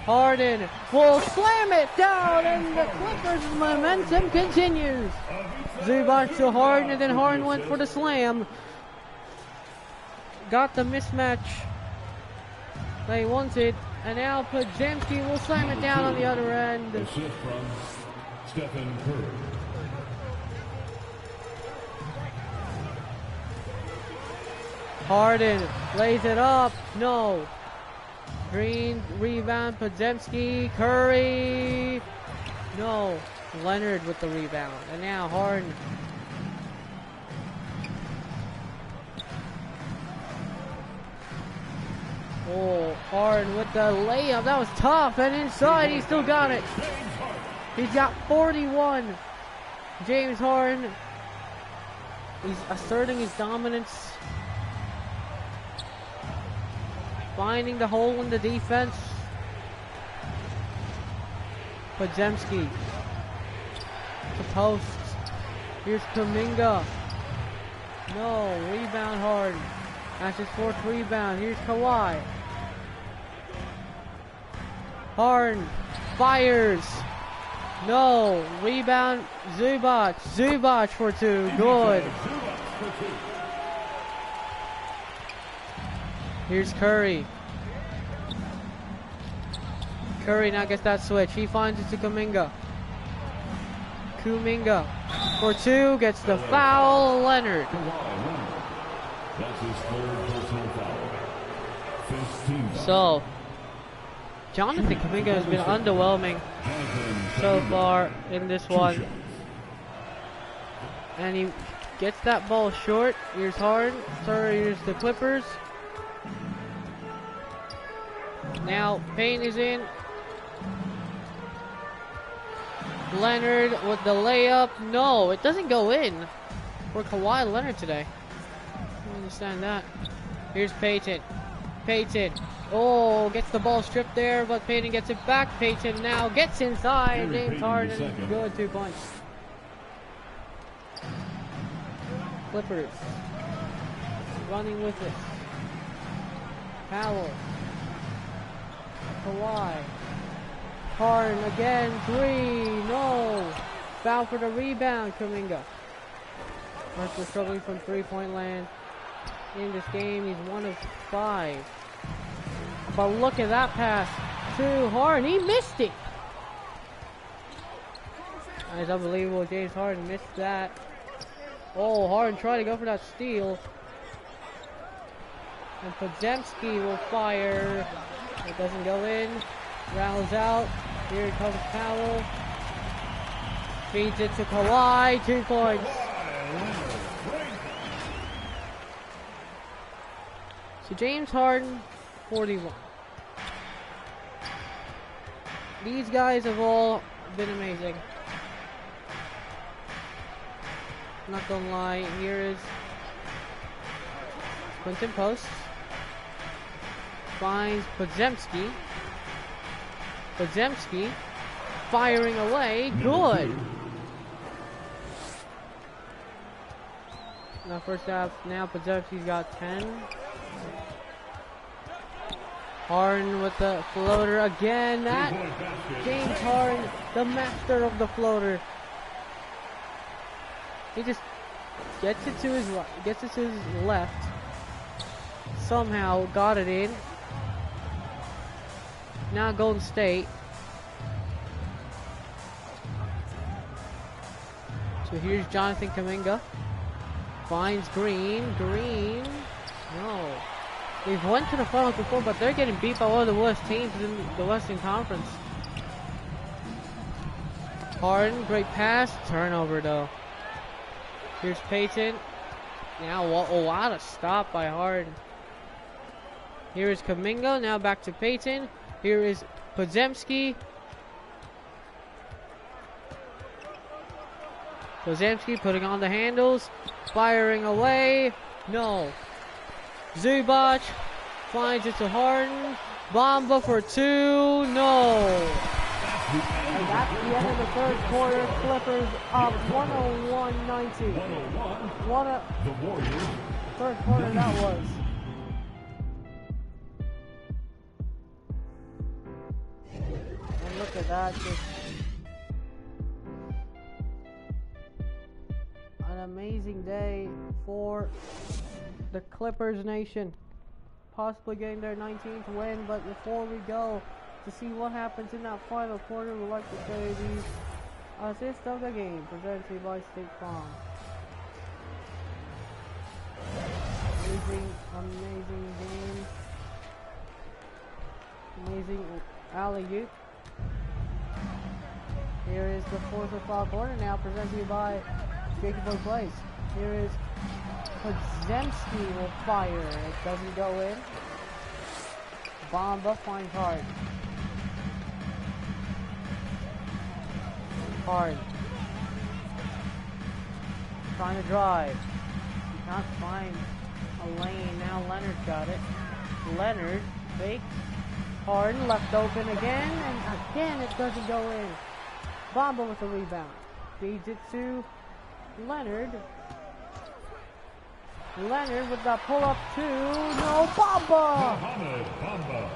Harden will slam it down, and the Clippers' momentum continues. Zubac to Harden, and then Harden went for the slam. Got the mismatch they wanted, and now Podziemski will slam it down on the other end. Assist from Stephen Curry. Harden lays it up. No. Green rebound. Podziemski. Curry. No. Leonard with the rebound. And now Harden. Oh, Harden with the layup. That was tough. And inside, he still got it. He's got 41. James Harden. He's asserting his dominance. Finding the hole in the defense. Podziemski. To post. Here's Kuminga. No. Rebound Harden. That's his fourth rebound. Here's Kawhi. Harden fires. No. Rebound Zubac. Zubac for two. Good. Here's Curry. Curry now gets that switch. He finds it to Kuminga. Kuminga for two. Gets the foul. Leonard. That's his third personal foul. 15. So, Jonathan Kuminga has been underwhelming so far in this one. And he gets that ball short. Here's Harden. Sorry, here's the Clippers. Now Payne is in. Leonard with the layup. No, it doesn't go in for Kawhi Leonard today. I don't understand that. Here's Payton. Payton. Oh, gets the ball stripped there, but Payton gets it back. Payton now gets inside. James Harden. Good 2 points. Clippers. Running with it. Powell. Kawhi. Harden again. 3. No. Foul for the rebound. Kuminga. Mercer struggling from 3-point land. In this game, he's 1 of 5. But look at that pass to Harden. He missed it. That is unbelievable. James Harden missed that. Oh, Harden trying to go for that steal. And Podziemski will fire. It doesn't go in. Rattles out. Here comes Powell. Feeds it to Kawhi. 2 points. So James Harden, 41. These guys have all been amazing. Not gonna lie. Here is Quinton Post. Finds Podziemski. Podziemski firing away. Good. Now first half. Now Podziemski's got 10. Harden with the floater again. That James Harden, the master of the floater. He just gets it to his right, gets it to his left. Somehow got it in. Now Golden State. So here's Jonathan Kuminga. Finds Green. Green. No. They've went to the finals before, but they're getting beat by one of the worst teams in the Western Conference. Harden, great pass. Turnover though. Here's Payton. Now what a stop by Harden. Here is Kuminga. Now back to Payton. Here is Podziemski. Podziemski putting on the handles. Firing away. No. Zubac finds it to Harden. Bamba for 2. No. And that's the end of the third quarter. Clippers up 101-90. What a third quarter that was. And look at that. Just an amazing day for the Clippers Nation. Possibly getting their 19th win, but before we go to see what happens in that final quarter, we'd like to say the assist of the game presented by State Farm. Amazing game. Amazing alley-oop. Here is the fourth and final quarter now presented by Jacob Boy Plays. Here is Podziemski will fire. It doesn't go in. Bamba finds Harden. Harden. Trying to drive. He can't find a lane. Now Leonard got it. Leonard fakes. Harden left open again. And again it doesn't go in. Bamba with the rebound. Feeds it to Leonard. Leonard with the pull-up 2. No, Bamba! Bamba.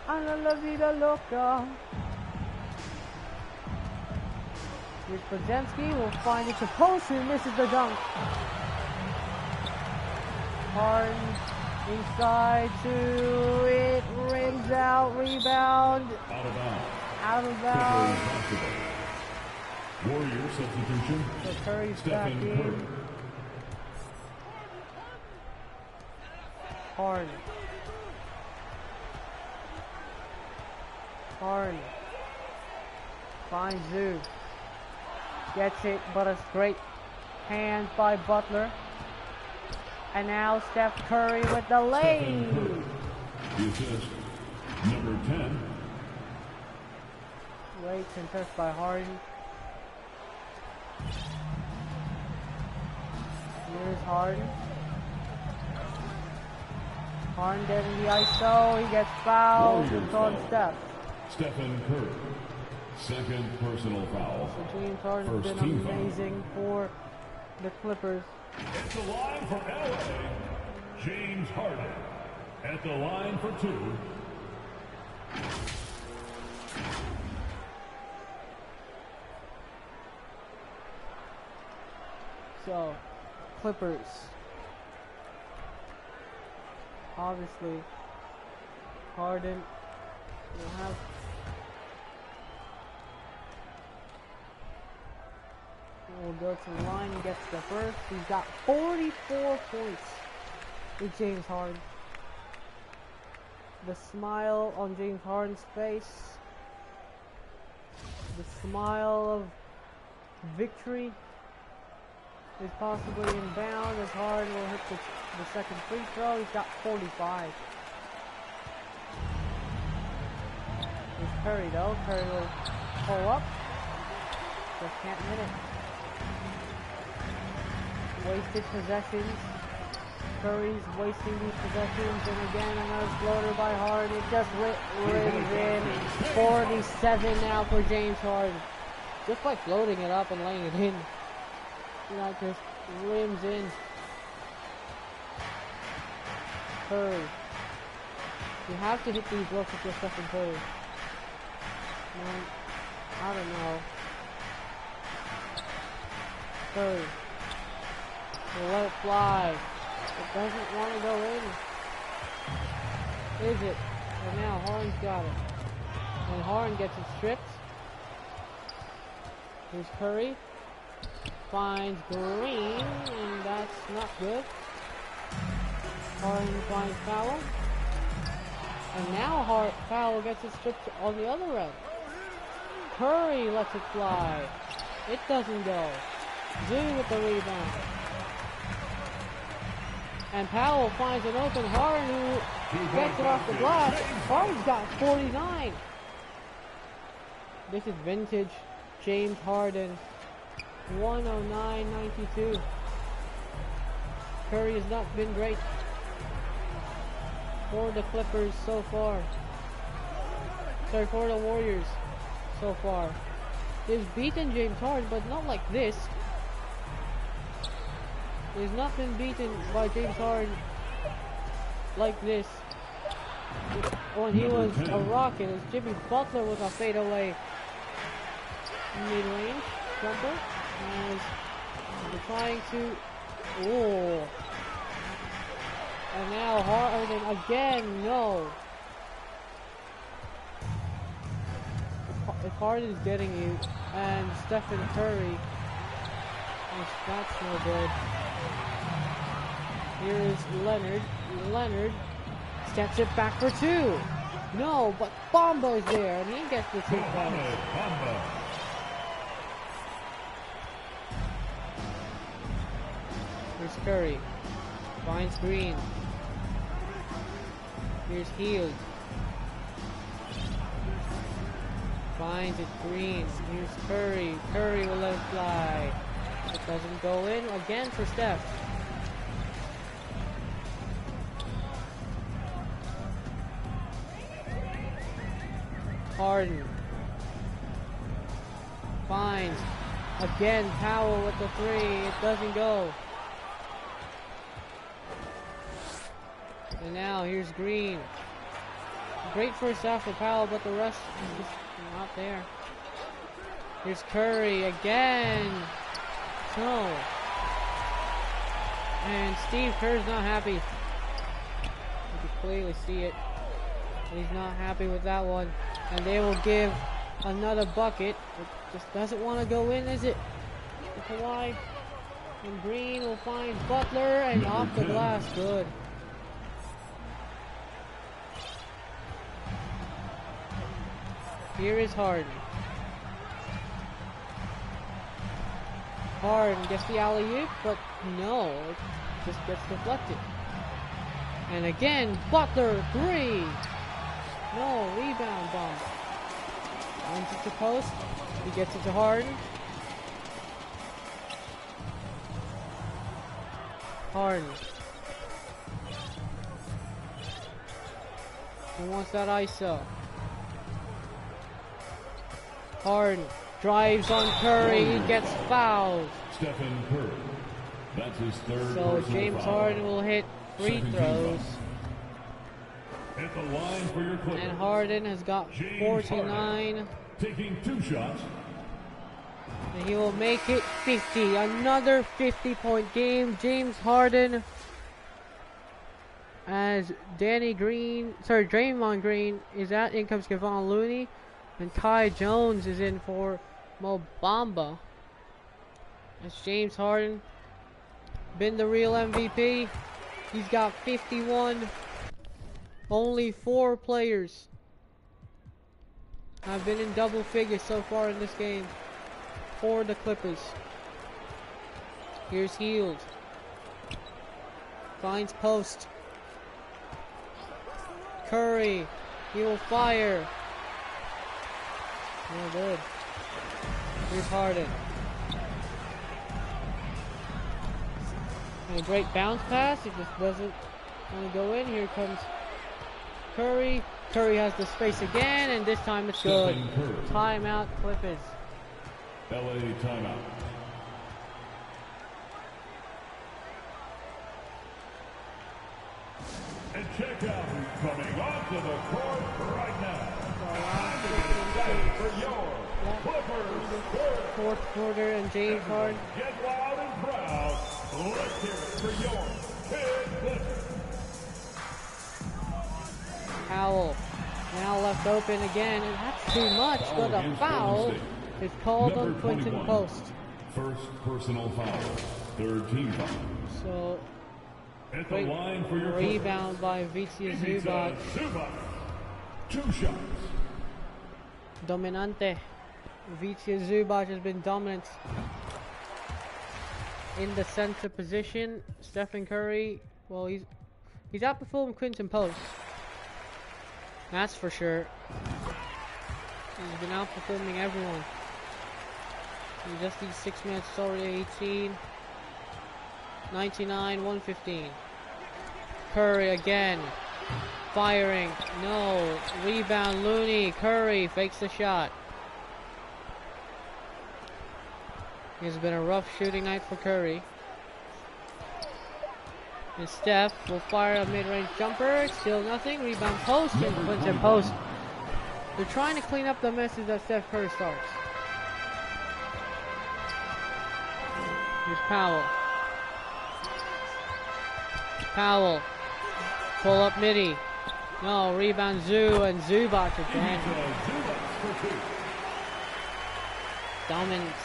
Ana la vida loca. Here's Podziemski. Will find it to post. Who misses the dunk. Harden inside 2. It rims out. Rebound. Out of bounds. Out of bounds. Warrior substitution. So Curry's back in. Harden. Harden. Finds Zoo. Gets it, but a great hand by Butler. And now Steph Curry with the lane. The assist, number 10. Great contest by Harden. Here's Harden. Harden getting the ISO. He gets fouled. It's on Steph. Stephen Curry. Second personal foul. So James Harden's been amazing for the Clippers. It's the line for LA. James Harden at the line for 2. So, Clippers. Obviously, Harden will have goes to the line and gets the first. He's got 44 points with James Harden. The smile on James Harden's face. The smile of victory is possibly inbound as Harden will hit the second free throw. He's got 45. Here's Curry though. Curry will pull up. Just can't hit it. Wasted possessions. Curry's wasting these possessions, and again another floater by Harden. It just rims in. 47 now for James Harden. Just by floating it up and laying it in. That just rims in. Curry. You have to hit these looks with your Stephen Curry. Man, I don't know. Curry. We'll let it fly. It doesn't want to go in. Is it? And now Harden's got it. And Harden gets it stripped. Here's Curry. Finds Green, and that's not good. Harden finds Powell. And now Powell gets it stripped on the other end. Curry lets it fly. It doesn't go. Zoo with the rebound. And Powell finds an open Harden who gets it off the glass. Harden's got 49. This is vintage James Harden. 109.92. Curry has not been great for the Clippers so far. Sorry, for the Warriors so far. They've beaten James Harden, but not like this. He's not been beaten by James Harden like this. When he was a rocket, as Jimmy Butler was a fadeaway mid-range jumper. As they're trying to... Oh. And now Harden again, no. If Harden's getting you, and Stephen Curry, that's no good. Here is Leonard. Leonard steps it back for two. No, but Bamba is there, and he gets the 2 points. Here's Curry. Finds Green. Here's Hield. Finds it Green. Here's Curry. Curry will let it fly. It doesn't go in again for Steph. Harden. Finds. Again, Powell with the 3. It doesn't go. And now here's Green. Great first half for Powell, but the rest is just not there. Here's Curry again. No. And Steve Kerr's not happy. You can clearly see it. He's not happy with that one. And they will give another bucket. It just doesn't want to go in, is it? Kawhi. And Green will find Butler, and off the glass. Good. Here is Harden. Harden gets the alley-oop, but no, it just gets deflected. And again, Butler, 3. No, rebound bomb. Finds it to post. He gets it to Harden. Harden. He wants that ISO. Harden drives on Curry. He gets fouled. Stephen Curry. That's his third. So James Harden will hit free throws. At the line for your Clippers. And Harden has got 49. Harden, taking 2 shots. And he will make it 50. Another 50-point game. James Harden, as Draymond Green is out. In comes Kevon Looney. And Ty Jones is in for Mo Bamba. It's James Harden. Been the real MVP. He's got 51. Only 4 players have been in double figures so far in this game for the Clippers. Here's Hield. Finds post. Curry. He will fire. No good. Here's Harden. And a great bounce pass. It just doesn't want to go in. Here comes Curry. Curry has the space again, and this time it's good. Timeout, Clippers. LA timeout. And check out who's coming onto the court right now. Time to get excited for your Clippers. Fourth quarter, and James Harden. Get loud and proud. Let's hear it for your Kid Clippers. Powell now left open again, and that's too much, but a foul is called on Quinton Post. First personal foul. Third team foul. So, At the line for your rebound by Vicia Zubac. 2 shots. Dominante. Vicia Zubac has been dominant in the center position. Stephen Curry, well, he's outperformed Quinton Post. That's for sure. He's been outperforming everyone. In just these 6 minutes, it's already 18. 99, 115. Curry again. Firing. No. Rebound, Looney. Curry fakes the shot. It's been a rough shooting night for Curry. And Steph will fire a mid-range jumper. Still nothing. Rebound post and Quinton Post. They're trying to clean up the messes that Steph Curry starts. Here's Powell. Powell. Pull up midi. No, rebound Zoo and Zubac again. Dominance.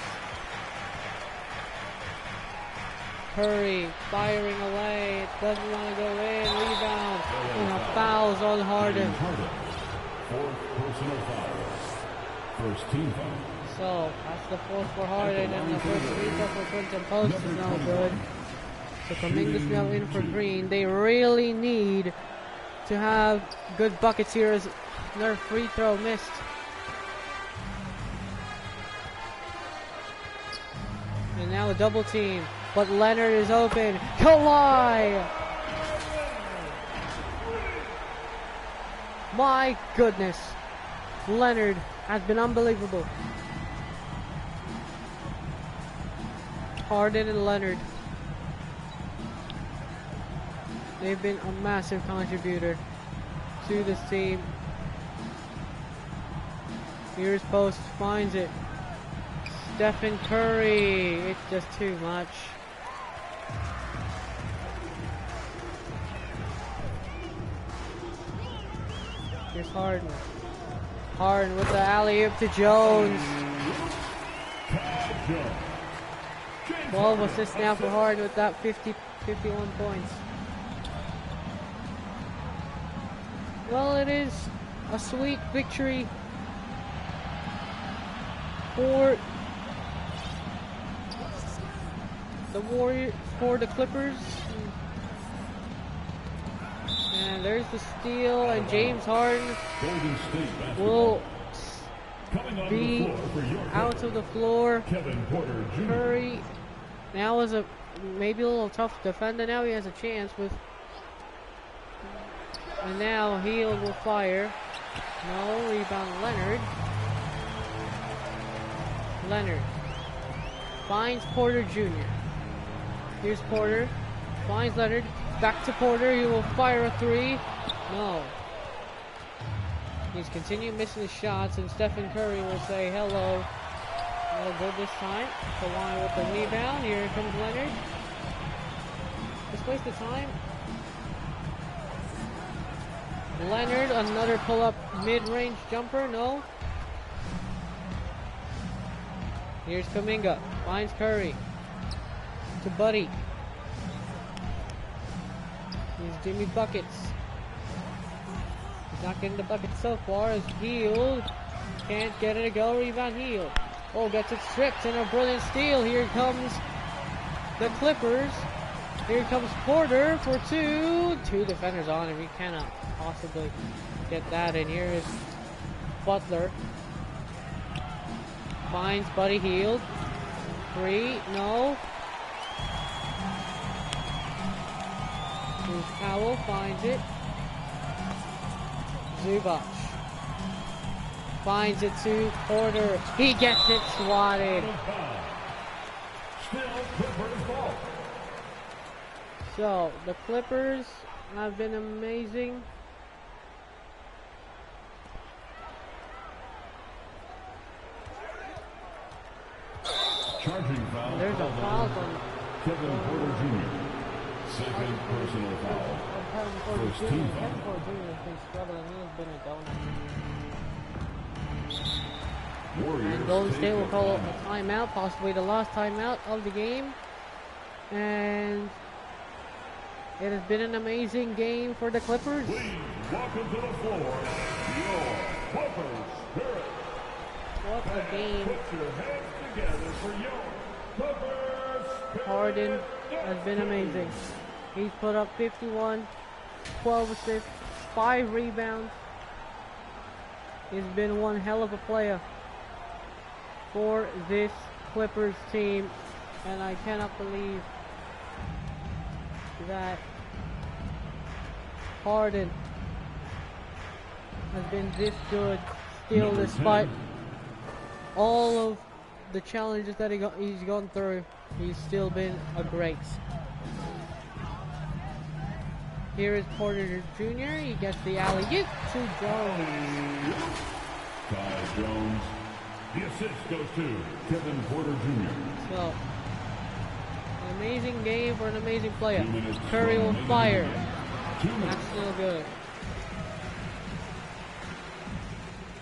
Curry firing away. It doesn't want to go in. Rebound. And a foul's on Harden. Fourth personal foul. First team foul. So that's the fourth for Harden, and the first free throw for Quinton Post is no good. So Kuminga's now in for Green. They really need to have good buckets here as their free throw missed. And now a double team. But Leonard is open. Kawhi! My goodness. Leonard has been unbelievable. Harden and Leonard. They've been a massive contributor to this team. Here's Post, finds it. Stephen Curry. It's just too much. Here's Harden. Harden with the alley-oop to Jones. 12 assists now for Harden with that 51 points. Well, it is a sweet victory for the Warriors, for the Clippers. And there's the steal, and James Harden will be out of the floor. Curry now is maybe a little tough defender. Now he has a chance with, and now Hield will fire. No, rebound Leonard. Leonard finds Porter Jr. Here's Porter, finds Leonard. Back to Porter, he will fire a three. No. He's continuing missing his shots, and Stephen Curry will say hello. No good this time. Kawhi with the rebound. Here comes Leonard. Just waste of time. Leonard, another pull-up mid-range jumper. No. Here's Kuminga. Finds Curry. to Buddy. Here's Jimmy Buckets. He's not getting the bucket so far as Heald can't get it to go. Rebound Heald. Oh, gets it stripped and a brilliant steal. Here comes the Clippers. Here comes Porter for two. Two defenders on him. He cannot possibly get that. And here is Butler. Finds Buddy Hield. Three. No. Here's Powell. Finds it. Zubac. Finds it to Porter. He gets it swatted. So, the Clippers have been amazing. Charging foul. There's a foul from Kevin Porter Jr. Second personal foul. First team foul. Kevin Porter Jr. has been struggling. He has been a donut. Warriors And Golden State will call a timeout, possibly the last timeout of the game. And it has been an amazing game for the Clippers. Please welcome to the floor, your Clippers Spirit. What a game. Put your hands together for your Clippers Spirit. Harden has been amazing. He's put up 51, 12 assists, 5 rebounds. He's been one hell of a player for this Clippers team, and I cannot believe that Harden has been this good still, despite all of the challenges that he's gone through. He's still been a great. Here is Porter Jr. He gets the alley-oop to Jones. Ty Jones. The assist goes to Kevin Porter Jr. So, an amazing game for an amazing player. Curry will fire. That's still good.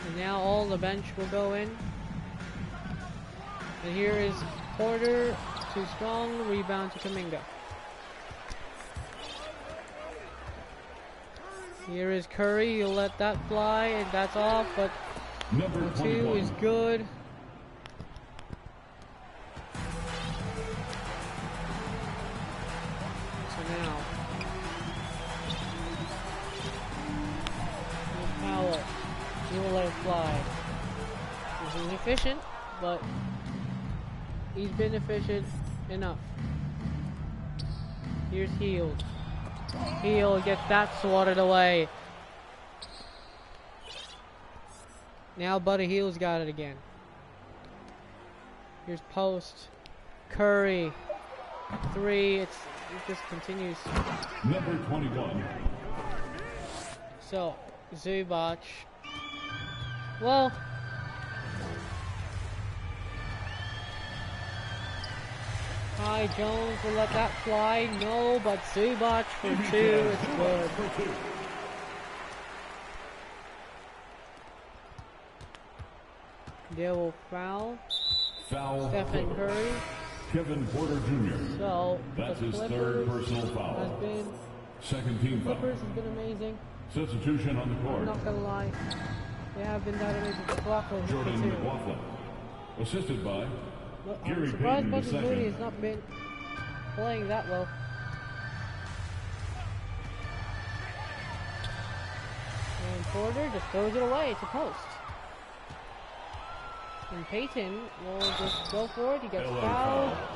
And now all the bench will go in. And here is Porter, too strong, rebound to Kuminga. Here is Curry, he'll let that fly, and that's off, but Number two 21. is good. So now, here's Powell, he will let it fly. This is efficient, but he's been efficient enough. Here's Hield. Hield gets that swatted away. Now Buddy Hield's got it again. Here's post. Curry. Three. It just continues. Number 21. So, Zubac. Well, Ty Jones will let that fly. No, but Zubac for two. It's good. They will foul. Foul. Stephen Curry. Kevin Porter Jr. So, That's the his Clippers third personal has foul. been, Second team foul. Clippers has been amazing. Substitution on the I'm court. not gonna lie. They have been that amazing. McLaughlin Jordan too. McLaughlin. Assisted by Look, Gary I'm surprised Payton Bucky Moody II. has not been playing that well. And Porter just throws it away. It's a post. And Payton will just go for it. He gets LA fouled. foul.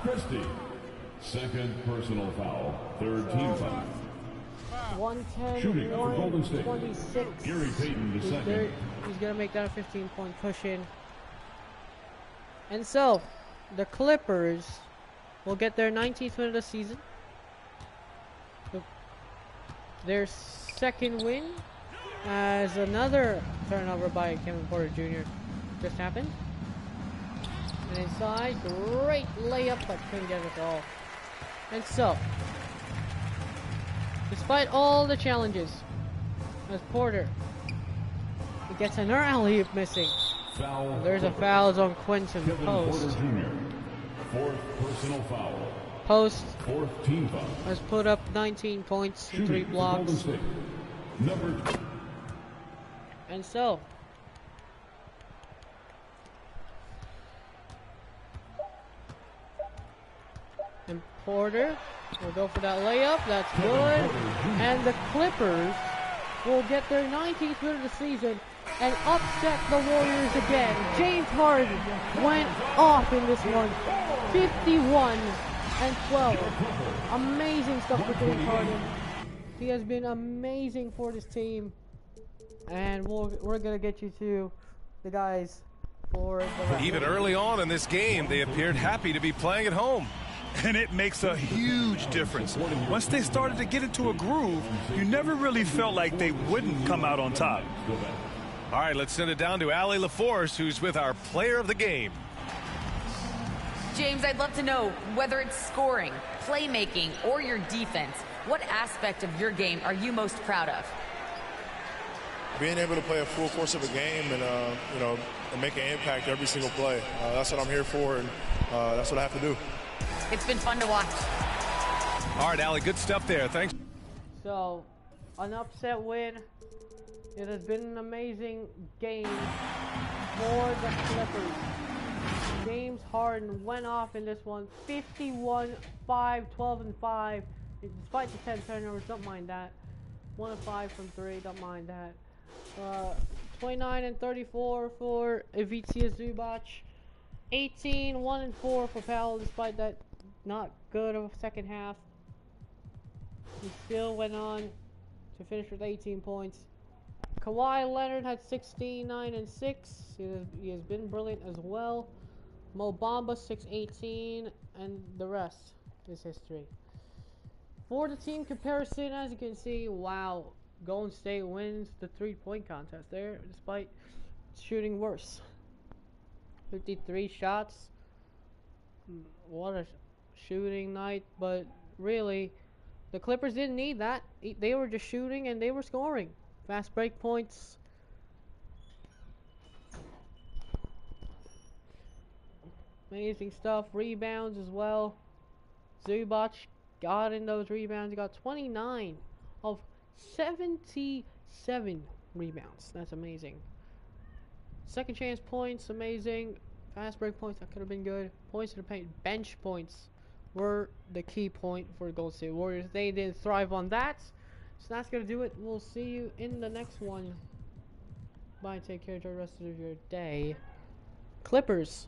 Christie. Second personal foul. Third team foul. 110, Shooting for Golden State. 126. Gary Payton II. He's going to make that a 15-point push-in. And so, the Clippers will get their 19th win of the season. Their second win, as another turnover by Kevin Porter Jr. just happened. And inside, great layup, but couldn't get it all. And so, despite all the challenges, as Porter, he gets another alley-oop missing. Foul. And there's a foul on Quinton, the Kevin post. Porter Jr. Fourth personal foul. post Fourth team foul. has put up 19 points and 3 Shooting for Golden blocks. State. Number And so, and Porter will go for that layup. That's good. And the Clippers will get their 19th win of the season and upset the Warriors again. James Harden went off in this one. 51 and 12. Amazing stuff for James Harden. He has been amazing for this team. And we're going to get you to the guys for the rest. Even early on in this game, they appeared happy to be playing at home. And it makes a huge difference. Once they started to get into a groove, you never really felt like they wouldn't come out on top. All right, let's send it down to Allie LaForce, who's with our player of the game. James, I'd love to know whether it's scoring, playmaking, or your defense. What aspect of your game are you most proud of? Being able to play a full course of a game and, and make an impact every single play. That's what I'm here for, and that's what I have to do. It's been fun to watch. All right, Allie, good stuff there. Thanks. So, an upset win. It has been an amazing game for the Clippers. James Harden went off in this one. 51, 5, 12, and 5. Despite the 10 turnovers, don't mind that. 1 of 5 from 3, don't mind that. 29 and 34 for Ivica Zubac. 18, 1 and 4 for Powell, despite that not good of a second half. He still went on to finish with 18 points. Kawhi Leonard had 16, 9 and 6. He has been brilliant as well. Mo Bamba 6-18, and the rest is history. For the team comparison, as you can see, wow, Golden State wins the 3-point contest there, despite shooting worse. 53 shots. What a shooting night, but really, the Clippers didn't need that. They were just shooting and they were scoring. Fast break points. Amazing stuff. Rebounds as well. Zubac got in those rebounds. He got 29 of 77 rebounds. That's amazing. Second chance points, amazing. Fast break points, that could have been good. Points to the paint, bench points were the key point for the Golden State Warriors. They did thrive on that. So that's going to do it. We'll see you in the next one. Bye, take care, enjoy the rest of your day. Clippers.